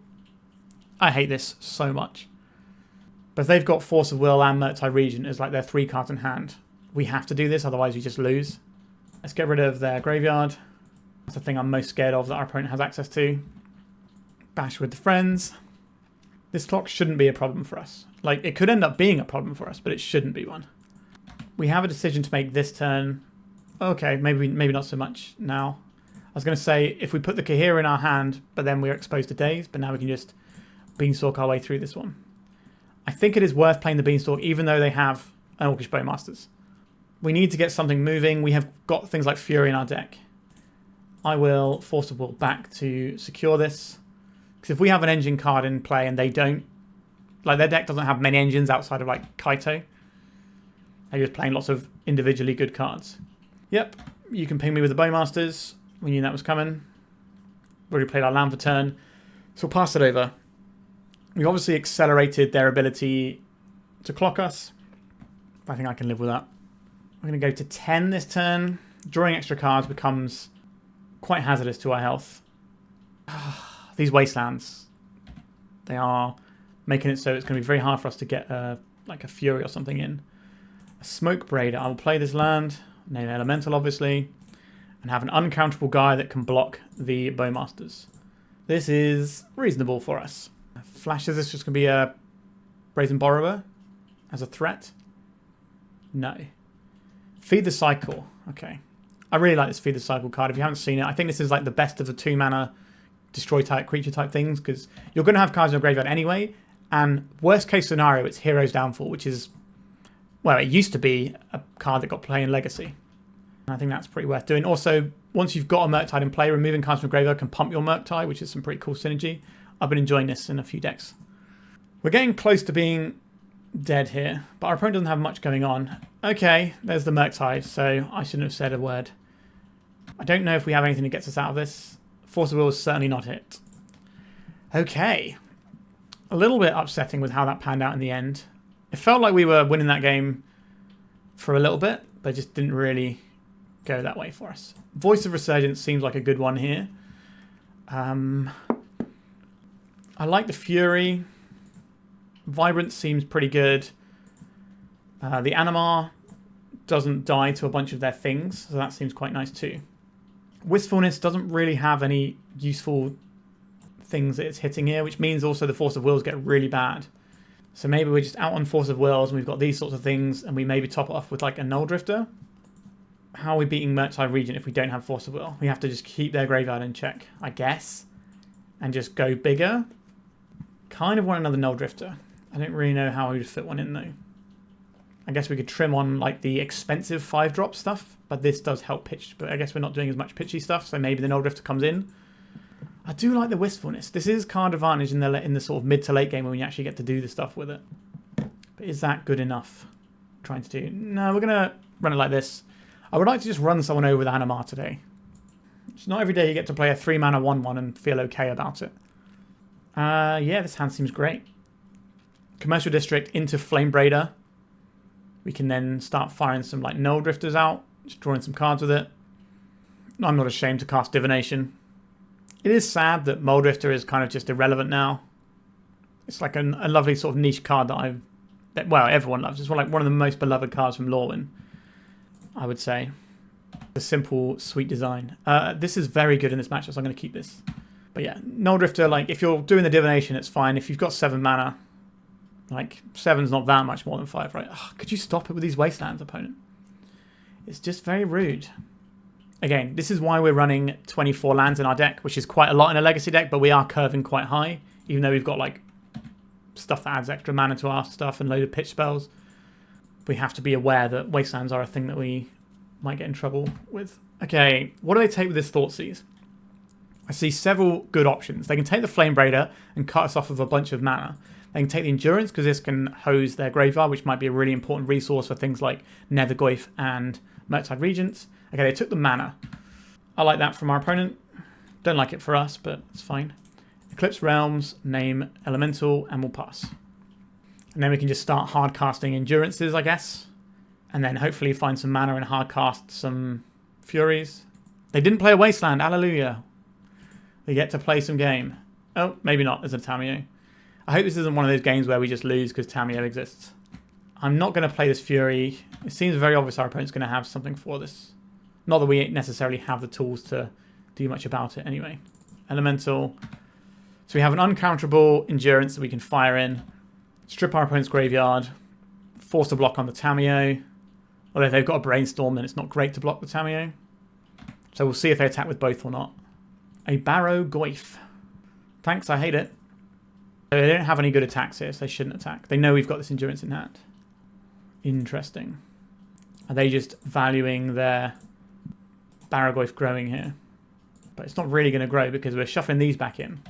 I hate this so much. But if they've got Force of Will and Murktide Regent as like their 3 cards in hand, we have to do this, otherwise we just lose. Let's get rid of their graveyard. That's the thing I'm most scared of that our opponent has access to. Bash with the friends. This clock shouldn't be a problem for us. Like, it could end up being a problem for us, but it shouldn't be one. We have a decision to make this turn. Okay, maybe not so much now. I was going to say, if we put the Kahira in our hand, but then we're exposed to Daze, but now we can just Beanstalk our way through this one. I think it is worth playing the Beanstalk, even though they have an Orcish Bowmasters. We need to get something moving. We have got things like Fury in our deck. I will Force of Will back to secure this. Because if we have an engine card in play and they don't, like their deck doesn't have many engines outside of like Kaito. They're just playing lots of individually good cards. Yep, you can ping me with the Bowmasters. We knew that was coming. We already played our land for turn. So we'll pass it over. We obviously accelerated their ability to clock us. I think I can live with that. We're going to go to 10 this turn. Drawing extra cards becomes quite hazardous to our health. These Wastelands. They are making it so it's going to be very hard for us to get like a Fury or something in. A Smokebraider. I will play this land, name Elemental obviously, and have an uncounterable guy that can block the Bowmasters. This is reasonable for us. Flash, is this just going to be a Brazen Borrower as a threat? No. Feed the Cycle. Okay. I really like this Feed the Cycle card. If you haven't seen it, I think this is like the best of the 2-mana destroy type, creature type things, because you're going to have cards in your graveyard anyway, and worst case scenario, it's Hero's Downfall, which is, well, it used to be a card that got play in Legacy. And I think that's pretty worth doing. Also, once you've got a Murktide in play, removing cards from graveyard can pump your Murktide, which is some pretty cool synergy. I've been enjoying this in a few decks. We're getting close to being dead here, but our opponent doesn't have much going on. Okay, there's the Murktide, so I shouldn't have said a word. I don't know if we have anything that gets us out of this. Force of Will is certainly not it. Okay. A little bit upsetting with how that panned out in the end. It felt like we were winning that game for a little bit, but it just didn't really go that way for us. Voice of Resurgence seems like a good one here. I like the Fury. Vibrance seems pretty good. The Animar doesn't die to a bunch of their things, so that seems quite nice too. Wistfulness doesn't really have any useful things that it's hitting here, which means also the Force of Wills get really bad. So maybe we're just out on Force of Wills and we've got these sorts of things, and we maybe top it off with like a Null Drifter. How are we beating Murktide Regent if we don't have Force of Will? We have to just keep their graveyard in check, I guess, and just go bigger. Kind of want another Null Drifter. I don't really know how we would fit one in though. I guess we could trim on like the expensive 5-drop stuff, but this does help pitch. But I guess we're not doing as much pitchy stuff, so maybe the Null Drifter comes in. I do like the Wistfulness. This is card advantage in the sort of mid to late game when you actually get to do the stuff with it. But is that good enough? Trying to do. No, we're gonna run it like this. I would like to just run someone over with Animar today. It's not every day you get to play a 3-mana 1/1 and feel okay about it. Yeah, this hand seems great. Commercial District into Flamebraider. We can then start firing some like Null Drifters out, just drawing some cards with it. I'm not ashamed to cast Divination. It is sad that Mold Drifter is kind of just irrelevant now. It's like a lovely sort of niche card that well, everyone loves. It's like one of the most beloved cards from Lorwyn, I would say. The simple, sweet design. This is very good in this matchup, so I'm going to keep this. But yeah, Null Drifter, like if you're doing the Divination, it's fine. If you've got 7 mana, like 7's not that much more than 5, right? Ugh, could you stop it with these Wastelands, opponent? It's just very rude. Again, this is why we're running 24 lands in our deck, which is quite a lot in a Legacy deck, but we are curving quite high, even though we've got like stuff that adds extra mana to our stuff and loaded pitch spells. We have to be aware that Wastelands are a thing that we might get in trouble with. Okay, what do they take with this Thoughtseize? I see several good options. They can take the Flamebraider and cut us off of a bunch of mana. They can take the Endurance because this can hose their graveyard, which might be a really important resource for things like Nethergoyf and Murktide Regents. Okay, they took the mana. I like that from our opponent. Don't like it for us, but it's fine. Eclipsed Realms, name Elemental, and we'll pass. And then we can just start hard casting Endurances, I guess. And then hopefully find some mana and hard cast some Furies. They didn't play a Wasteland, hallelujah. They get to play some game. Oh, maybe not, there's a Tamiyo. I hope this isn't one of those games where we just lose because Tamiyo exists. I'm not going to play this Fury. It seems very obvious our opponent's going to have something for this. Not that we necessarily have the tools to do much about it anyway. Elemental. So we have an uncounterable Endurance that we can fire in. Strip our opponent's graveyard. Force a block on the Tamiyo. Although if they've got a Brainstorm, then it's not great to block the Tamiyo. So we'll see if they attack with both or not. A Barrow Goyf. Thanks, I hate it. They don't have any good attacks here, so they shouldn't attack. They know we've got this Endurance in hand. Interesting. Are they just valuing their Barrow-Goyf growing here? But it's not really going to grow because we're shuffling these back in.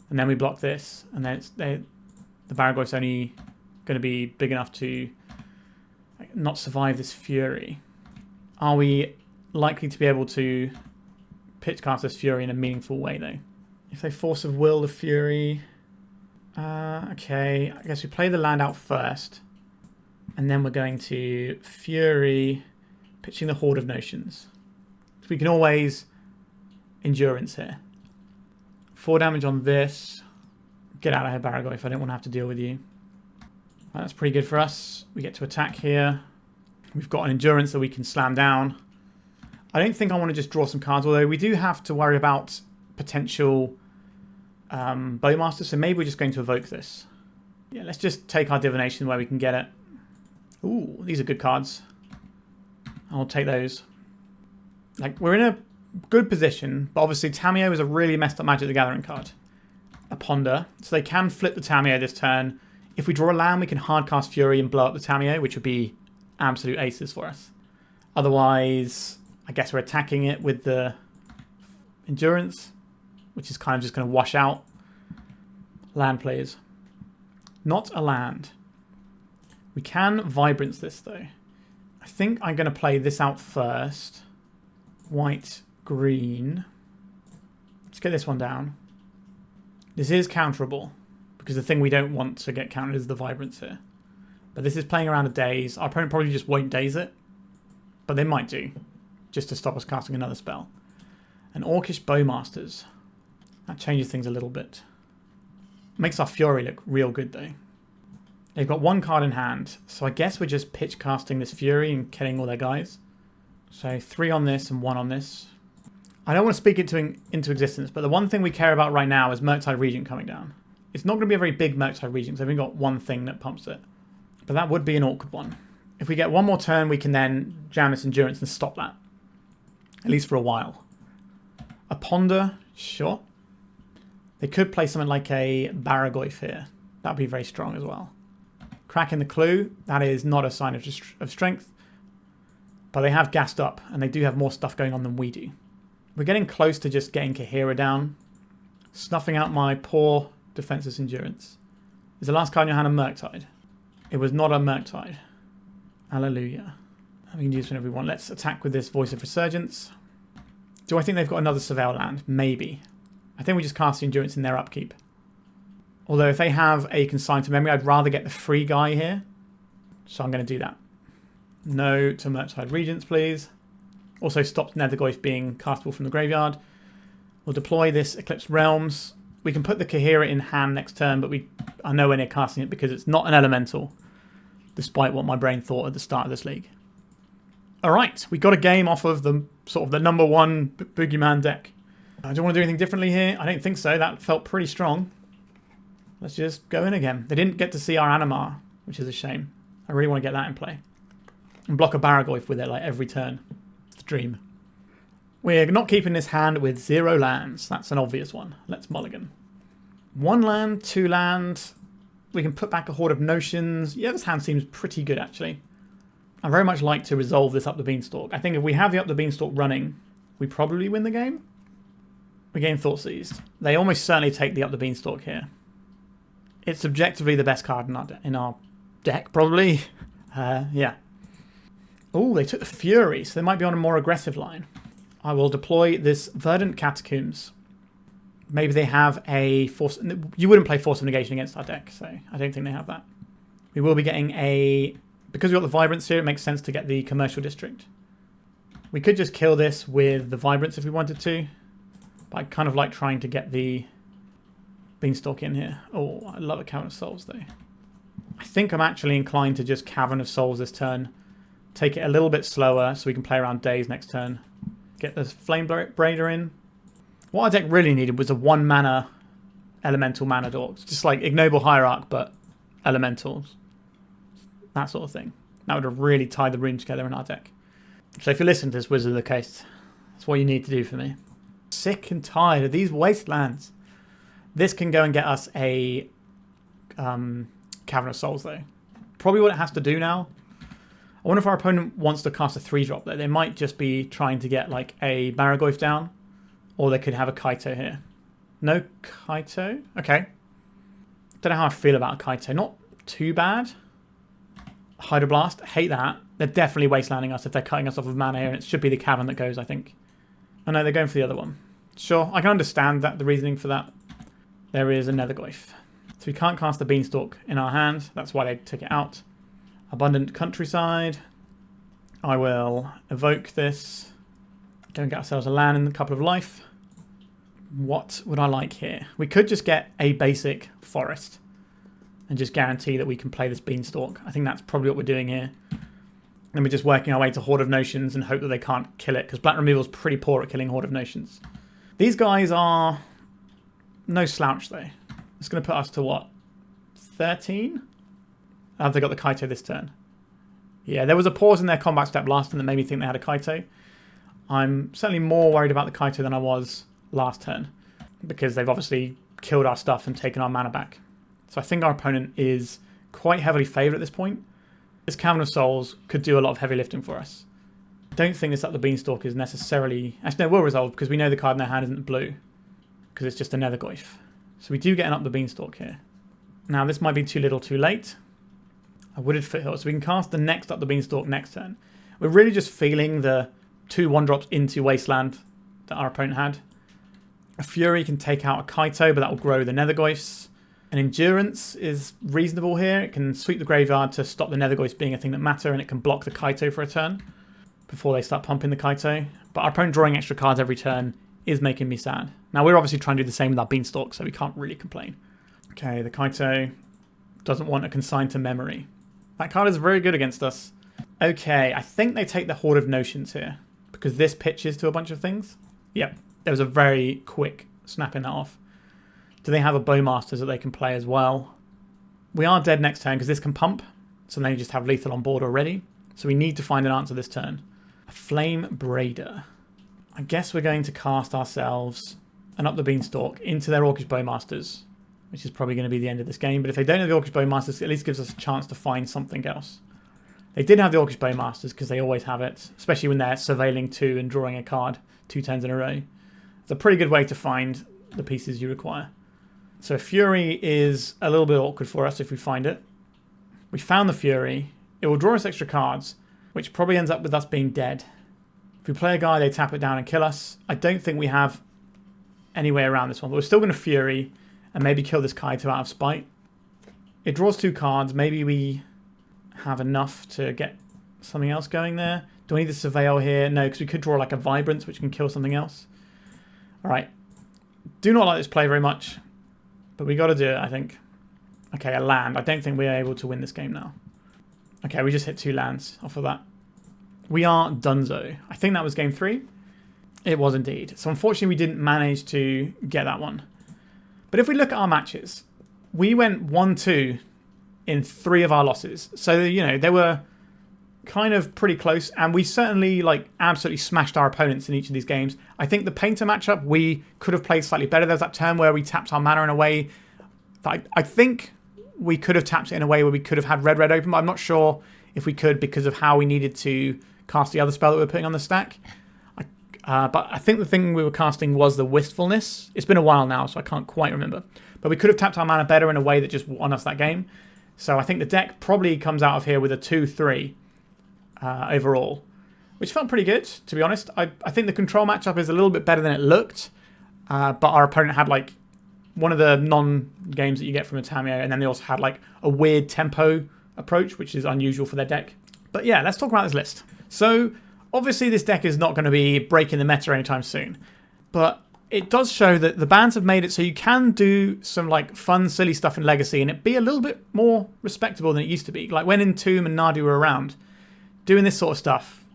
And then we block this. And then the Barrow-Goyf's only going to be big enough to not survive this Fury. Are we likely to be able to pitch cast this Fury in a meaningful way, though? If they Force of Will the Fury... okay, I guess we play the land out first. And then we're going to Fury, pitching the Horde of Notions. So we can always Endurance here. 4 damage on this. Get out of here, Barragoyf. I don't want to have to deal with you. Right, that's pretty good for us. We get to attack here. We've got an endurance that we can slam down. I don't think I want to just draw some cards, although we do have to worry about potential Bowmaster, so maybe we're just going to evoke this. Yeah, let's just take our divination where we can get it. Ooh, these are good cards. I'll take those. Like, we're in a good position, but obviously Tamiyo is a really messed up Magic the Gathering card. A Ponder. So they can flip the Tamiyo this turn. If we draw a land, we can hardcast Fury and blow up the Tamiyo, which would be absolute aces for us. Otherwise, I guess we're attacking it with the Endurance, which is kind of just going to wash out. Land, please. Not a land. We can Vibrance this, though. I think I'm going to play this out first. White, green. Let's get this one down. This is counterable, because the thing we don't want to get countered is the Vibrance here. But this is playing around a daze. Our opponent probably just won't daze it, but they might do, just to stop us casting another spell. And Orcish Bowmasters. That changes things a little bit. Makes our Fury look real good, though. They've got one card in hand, so I guess we're just pitch casting this Fury and killing all their guys. So 3 on this and 1 on this. I don't want to speak it into existence, but the one thing we care about right now is Murktide Regent coming down. It's not going to be a very big Murktide Regent, because they've only got one thing that pumps it. But that would be an awkward one. If we get one more turn, we can then jam this Endurance and stop that. At least for a while. A Ponder, sure. They could play something like a Barragoyf here. That would be very strong as well. Cracking the Clue, that is not a sign of strength. But they have gassed up, and they do have more stuff going on than we do. We're getting close to just getting Kahira down. Snuffing out my poor defenseless Endurance. Is the last card in your hand a Murktide? It was not a Murktide. Hallelujah. We can do this whenever we want. Let's attack with this Voice of Resurgence. Do I think they've got another Surveil land? Maybe. I think we just cast the Endurance in their upkeep. Although if they have a Consign to Memory, I'd rather get the free guy here. So I'm going to do that. No to Murktide Regents, please. Also stops Nethergoyf being castable from the graveyard. We'll deploy this Eclipsed Realms. We can put the Kahira in hand next turn, but we are nowhere near casting it because it's not an elemental, despite what my brain thought at the start of this league. Alright, we got a game off of the sort of the number one Boogeyman deck. I don't want to do anything differently here. I don't think so. That felt pretty strong. Let's just go in again. They didn't get to see our Animar, which is a shame. I really want to get that in play. And block a Barragoyf with it like every turn. It's a dream. We're not keeping this hand with 0 lands. That's an obvious one. Let's mulligan. 1 land, 2 land. We can put back a Horde of Notions. Yeah, this hand seems pretty good, actually. I very much like to resolve this Up the Beanstalk. I think if we have the Up the Beanstalk running, we probably win the game. We gain Thoughtseized. They almost certainly take the Up the Beanstalk here. It's subjectively the best card in our deck, probably. Yeah. Oh, they took the Fury, so they might be on a more aggressive line. I will deploy this Verdant Catacombs. Maybe they have a Force... You wouldn't play Force of Negation against our deck, so I don't think they have that. We will be getting a... Because we've got the Vibrance here, it makes sense to get the Commercial District. We could just kill this with the Vibrance if we wanted to. But I kind of like trying to get the Beanstalk in here. Oh, I love a Cavern of Souls, though. I think I'm actually inclined to just Cavern of Souls this turn. Take it a little bit slower so we can play around Daze next turn. Get the Flamebraider in. What our deck really needed was a 1-mana elemental mana dorks. Just like Ignoble Hierarch, but elementals. That sort of thing. That would have really tied the room together in our deck. So if you listen to this Wizard of the Coast, that's what you need to do for me. Sick and tired of these wastelands. This can go and get us a Cavern of Souls, though. Probably what it has to do now. I wonder if our opponent wants to cast a 3-drop, though. They might just be trying to get like a Barragoyf down. Or they could have a Kaito here. No Kaito? Okay. Don't know how I feel about a Kaito. Not too bad. Hydroblast. Hate that. They're definitely wastelanding us if they're cutting us off of mana here. And it should be the Cavern that goes, I think. Oh no, they're going for the other one. Sure, I can understand that, the reasoning for that. There is a Nethergoyf. So we can't cast the Beanstalk in our hand. That's why they took it out. Abundant Countryside. I will evoke this. Go and get ourselves a land and a couple of life. What would I like here? We could just get a basic forest and just guarantee that we can play this Beanstalk. I think that's probably what we're doing here. And we're just working our way to Horde of Notions and hope that they can't kill it, because Black Removal is pretty poor at killing Horde of Notions. These guys are no slouch, though. It's going to put us to what? 13? Have they got the Kaito this turn? Yeah, there was a pause in their combat step last turn that made me think they had a Kaito. I'm certainly more worried about the Kaito than I was last turn, because they've obviously killed our stuff and taken our mana back. So I think our opponent is quite heavily favoured at this point. This Cavern of Souls could do a lot of heavy lifting for us. I don't think this Up the Beanstalk is necessarily... Actually, no, it will resolve, because we know the card in their hand isn't blue, because it's just a Nethergoyf. So we do get an Up the Beanstalk here. Now, this might be too little too late. A Wooded Foothills. So we can cast the next Up the Beanstalk next turn. We're really just feeling the 2 1-drops into Wasteland that our opponent had. A Fury can take out a Kaito, but that will grow the Nethergoyfs. An Endurance is reasonable here. It can sweep the graveyard to stop the Nethergoyfs being a thing that matter, and it can block the Kaito for a turn before they start pumping the Kaito. But our opponent drawing extra cards every turn is making me sad. Now, we're obviously trying to do the same with our Beanstalk, so we can't really complain. Okay, the Kaito doesn't want a Consign to Memory. That card is very good against us. Okay, I think they take the Horde of Notions here, because this pitches to a bunch of things. Yep, there was a very quick snapping that off. Do they have a Bowmasters that they can play as well? We are dead next turn because this can pump, so they just have lethal on board already. So we need to find an answer this turn. A Flamebraider. I guess we're going to cast ourselves and Up the Beanstalk into their Orcish Bowmasters, which is probably going to be the end of this game. But if they don't have the Orcish Bowmasters, it at least gives us a chance to find something else. They did have the Orcish Bowmasters because they always have it, especially when they're surveilling 2 and drawing a card 2 turns in a row. It's a pretty good way to find the pieces you require. So Fury is a little bit awkward for us if we find it. We found the Fury. It will draw us extra cards, which probably ends up with us being dead. If we play a guy, they tap it down and kill us. I don't think we have any way around this one, but we're still going to Fury and maybe kill this Kaito out of spite. It draws 2 cards. Maybe we have enough to get something else going there. Do I need the Surveil here? No, because we could draw like a Vibrance, which can kill something else. All right. Do not like this play very much, but we got to do it, I think. Okay, a land. I don't think we're able to win this game now. Okay, we just hit 2 lands off of that. We are donezo. I think that was game 3. It was indeed. So unfortunately, we didn't manage to get that one. But if we look at our matches, we went 1-2 in 3 of our losses. So, you know, they were kind of pretty close, and we certainly like absolutely smashed our opponents in each of these games. I think the Painter matchup we could have played slightly better. There's that turn where we tapped our mana in a way that I think we could have tapped it in a way where we could have had red open, but I'm not sure if we could because of how we needed to cast the other spell that we were putting on the stack. But I think the thing we were casting was the Wistfulness. It's been a while now, so I can't quite remember. But we could have tapped our mana better in a way that just won us that game. So I think the deck probably comes out of here with a 2-3 overall, which felt pretty good, to be honest. I think the control matchup is a little bit better than it looked, but our opponent had like one of the non-games that you get from a Tamio, and then they also had like a weird tempo approach, which is unusual for their deck. But yeah, let's talk about this list. So obviously this deck is not going to be breaking the meta anytime soon, but it does show that the bans have made it so you can do some like fun, silly stuff in Legacy and it be a little bit more respectable than it used to be. Like when Entomb and Nadu were around, doing this sort of stuff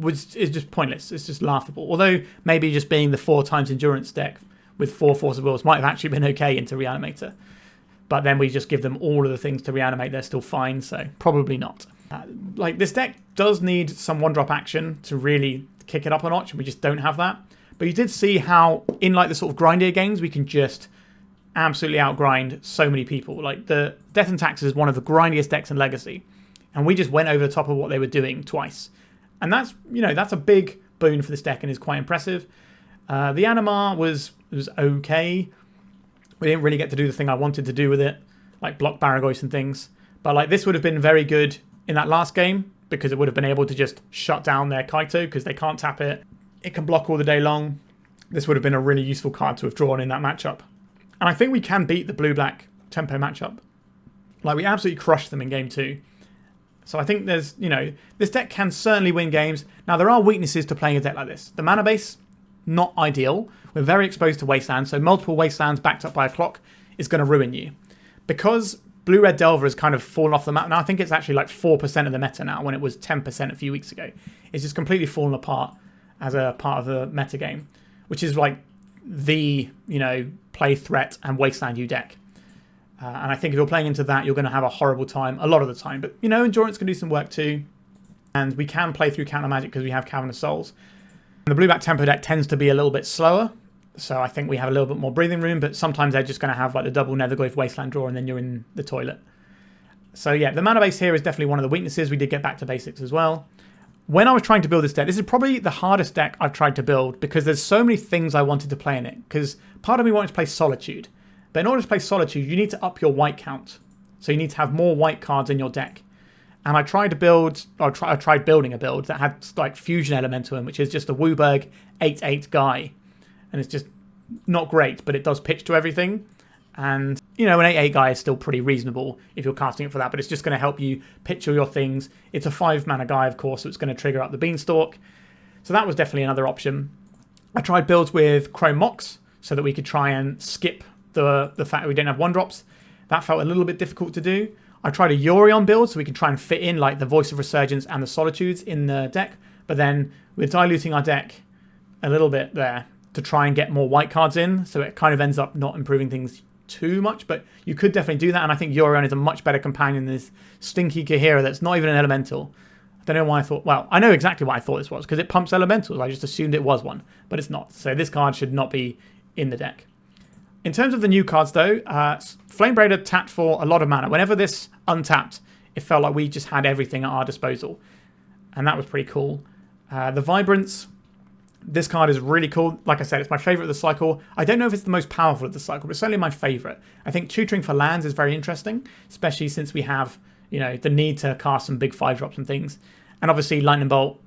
is just pointless. It's just laughable. Although maybe just being the 4 times endurance deck with 4 Force of Wills might have actually been okay into Reanimator. But then we just give them all of the things to reanimate, they're still fine, so probably not. Like this deck does need some 1-drop action to really kick it up a notch, and we just don't have that. But you did see how in like the sort of grindier games we can just absolutely outgrind so many people. Like the Death and Taxes is one of the grindiest decks in Legacy, and we just went over the top of what they were doing twice. And that's, you know, that's a big boon for this deck and is quite impressive. The Animar was okay. We didn't really get to do the thing I wanted to do with it, like block Barragoyce and things. But like this would have been very good in that last game because it would have been able to just shut down their Kaito because they can't tap it. It can block all the day long. This would have been a really useful card to have drawn in that matchup. And I think we can beat the blue-black tempo matchup. Like we absolutely crushed them in game 2. So I think there's, you know, this deck can certainly win games. Now there are weaknesses to playing a deck like this. The mana base, not ideal. We're very exposed to wastelands, so multiple wastelands backed up by a clock is going to ruin you. Because Blue-Red Delver has kind of fallen off the map now, I think it's actually like 4% of the meta now when it was 10% a few weeks ago. It's just completely fallen apart as a part of the meta game, which is like the, play threat and wasteland you deck. And I think if you're playing into that, you're going to have a horrible time a lot of the time. But, Endurance can do some work too. And we can play through counter magic because we have Cavern of Souls. And the blue-black tempo deck tends to be a little bit slower. So I think we have a little bit more breathing room. But sometimes they're just going to have like the double Netherglyph Wasteland draw and then you're in the toilet. So yeah, the mana base here is definitely one of the weaknesses. We did get back to basics as well. When I was trying to build this deck, this is probably the hardest deck I've tried to build because there's so many things I wanted to play in it. Because part of me wanted to play Solitude. But in order to play Solitude, you need to up your white count. So you need to have more white cards in your deck. And I tried to build, I tried building a build that had like Fusion Elemental in, which is just a Wooburg 8/8 guy. And it's just not great, but it does pitch to everything. And, an 8/8 guy is still pretty reasonable if you're casting it for that, but it's just going to help you pitch all your things. It's a 5-mana guy, of course, so it's going to trigger Up the Beanstalk. So that was definitely another option. I tried builds with Chrome Mox so that we could try and skip the fact that we didn't have 1-drops. That felt a little bit difficult to do. I tried a Yorion build so we could try and fit in like the Voice of Resurgence and the Solitudes in the deck, but then we're diluting our deck a little bit there to try and get more white cards in, so it kind of ends up not improving things too much, but you could definitely do that, and I think Yorion is a much better companion than this stinky Kahira that's not even an elemental. I don't know why I thought, well, I know exactly why I thought this was, because it pumps elementals. I just assumed it was one, but it's not. So this card should not be in the deck. In terms of the new cards, though, Flamebraider tapped for a lot of mana. Whenever this untapped, it felt like we just had everything at our disposal, and that was pretty cool. The Vibrance, this card is really cool. Like I said, it's my favorite of the cycle. I don't know if it's the most powerful of the cycle, but it's certainly my favorite. I think tutoring for lands is very interesting, especially since we have, the need to cast some big 5-drops and things. And obviously, Lightning Bolt,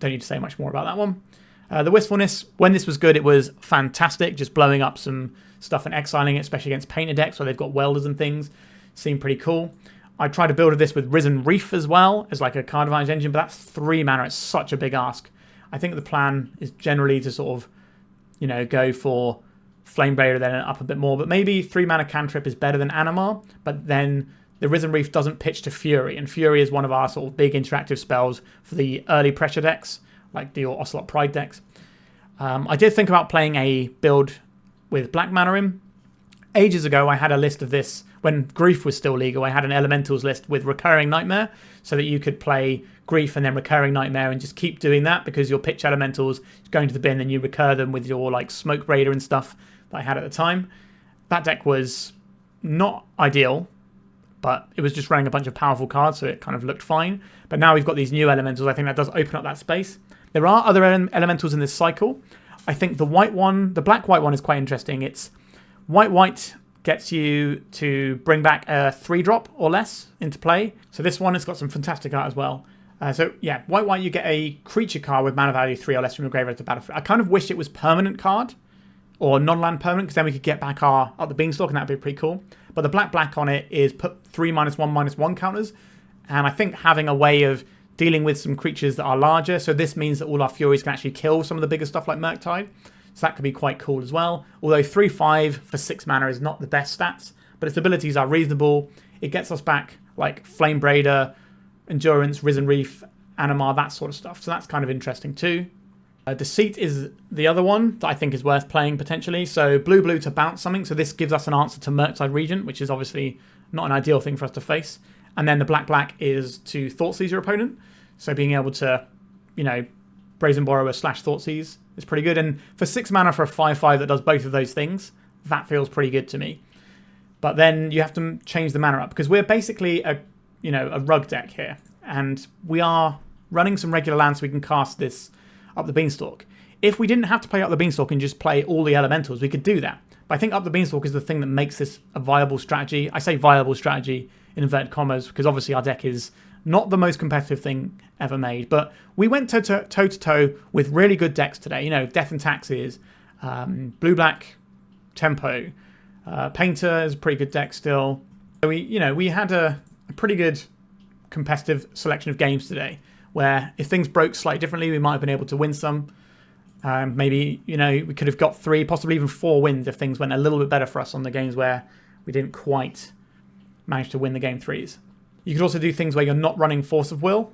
don't need to say much more about that one. The Wistfulness, when this was good, it was fantastic. Just blowing up some stuff and exiling it, especially against painted decks where they've got welders and things. Seemed pretty cool. I tried to build this with Risen Reef as well as like a card advantage engine, but that's 3 mana. It's such a big ask. I think the plan is generally to sort of, go for Flamebraider then up a bit more. But maybe 3 mana cantrip is better than Animar. But then the Risen Reef doesn't pitch to Fury. And Fury is one of our sort of big interactive spells for the early pressure decks, like the Ocelot Pride decks. I did think about playing a build with black mana in. Ages ago, I had a list of this. When Grief was still legal, I had an Elementals list with Recurring Nightmare so that you could play Grief and then Recurring Nightmare and just keep doing that because your pitch Elementals going to the bin and you recur them with your like Smoke Raider and stuff that I had at the time. That deck was not ideal, but it was just running a bunch of powerful cards, so it kind of looked fine. But now we've got these new Elementals. I think that does open up that space. There are other Elementals in this cycle. I think the black-white one is quite interesting. It's white-white gets you to bring back a 3-drop or less into play. So this one has got some fantastic art as well. So yeah, white-white, you get a creature card with mana value 3 or less from your graveyard to battlefield. I kind of wish it was permanent card or non-land permanent because then we could get back our Up the Beanstalk and that would be pretty cool. But the black on it is put 3-1/1 counters. And I think having a way of dealing with some creatures that are larger. So this means that all our Furies can actually kill some of the bigger stuff like Murktide. So that could be quite cool as well. Although 3/5 for 6 mana is not the best stats, but its abilities are reasonable. It gets us back like Flamebraider, Endurance, Risen Reef, Animar, that sort of stuff. So that's kind of interesting too. Deceit is the other one that I think is worth playing potentially. So blue to bounce something. So this gives us an answer to Murktide Regent, which is obviously not an ideal thing for us to face. And then the black is to Thoughtseize your opponent. So being able to, Brazen Borrower / Thoughtseize is pretty good. And for 6 mana for a 5/5 that does both of those things, that feels pretty good to me. But then you have to change the mana up because we're basically a rug deck here. And we are running some regular lands so we can cast this Up the Beanstalk. If we didn't have to play Up the Beanstalk and just play all the elementals, we could do that. But I think Up the Beanstalk is the thing that makes this a viable strategy. I say viable strategy in inverted commas because obviously our deck is not the most competitive thing ever made. But we went toe-to-toe with really good decks today. Death and Taxes, blue-black Tempo, Painter is a pretty good deck still. So we had a pretty good competitive selection of games today where if things broke slightly differently, we might have been able to win some. Maybe, you know, we could have got 3, possibly even 4 wins if things went a little bit better for us on the games where we didn't quite manage to win the game 3s. You could also do things where you're not running Force of Will,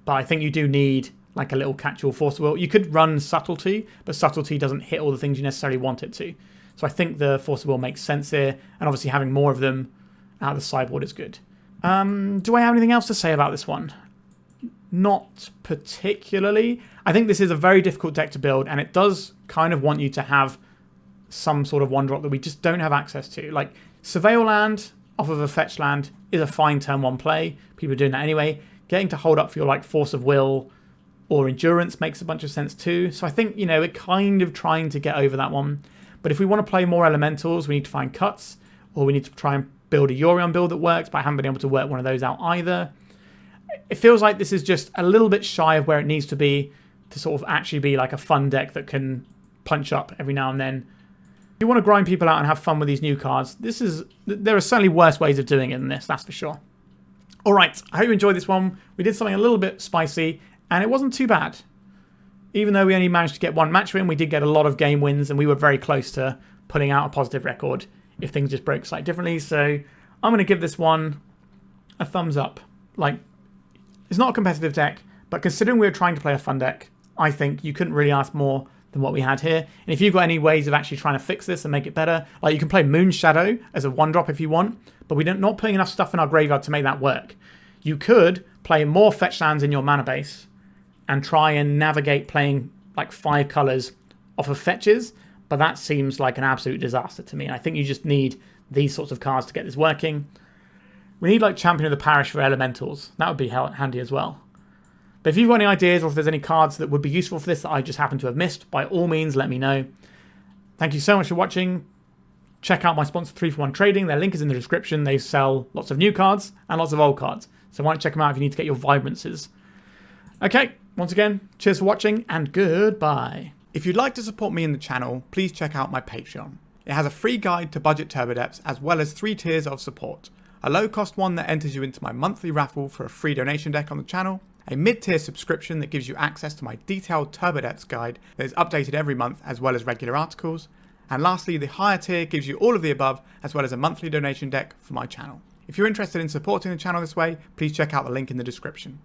but I think you do need like a little catch-all Force of Will. You could run Subtlety, but Subtlety doesn't hit all the things you necessarily want it to. So I think the Force of Will makes sense here, and obviously having more of them out of the sideboard is good. Do I have anything else to say about this one? Not particularly. I think this is a very difficult deck to build, and it does kind of want you to have some sort of 1-drop that we just don't have access to. Like, Surveil Land off of a fetch land is a fine turn 1 play. People are doing that anyway. Getting to hold up for your like Force of Will or Endurance makes a bunch of sense too. So I think, you know, we're kind of trying to get over that one. But if we want to play more elementals, we need to find cuts, or we need to try and build a Yorion build that works, but I haven't been able to work one of those out either. It feels like this is just a little bit shy of where it needs to be to sort of actually be like a fun deck that can punch up every now and then. If you want to grind people out and have fun with these new cards, there are certainly worse ways of doing it than this, that's for sure. All right, I hope you enjoyed this one. We did something a little bit spicy, and it wasn't too bad. Even though we only managed to get 1 match win, we did get a lot of game wins, and we were very close to putting out a positive record if things just broke slightly differently. So I'm going to give this one a thumbs up. Like, it's not a competitive deck, but considering we were trying to play a fun deck, I think you couldn't really ask more than what we had here. And if you've got any ways of actually trying to fix this and make it better, like you can play Moon Shadow as a 1-drop if you want, but we're not putting enough stuff in our graveyard to make that work. You could play more fetch lands in your mana base and try and navigate playing like 5 colors off of fetches, but that seems like an absolute disaster to me. I think you just need these sorts of cards to get this working. We need like Champion of the Parish for elementals. That would be handy as well. But if you've got any ideas, or if there's any cards that would be useful for this that I just happen to have missed, by all means, let me know. Thank you so much for watching. Check out my sponsor 3for1 Trading. Their link is in the description. They sell lots of new cards and lots of old cards. So why don't you check them out if you need to get your Vibrances. Okay, once again, cheers for watching and goodbye. If you'd like to support me in the channel, please check out my Patreon. It has a free guide to budget turbo depths as well as 3 tiers of support. A low cost one that enters you into my monthly raffle for a free donation deck on the channel. A mid-tier subscription that gives you access to my detailed turbo depths guide that is updated every month as well as regular articles. And lastly, the higher tier gives you all of the above as well as a monthly donation deck for my channel. If you're interested in supporting the channel this way, please check out the link in the description.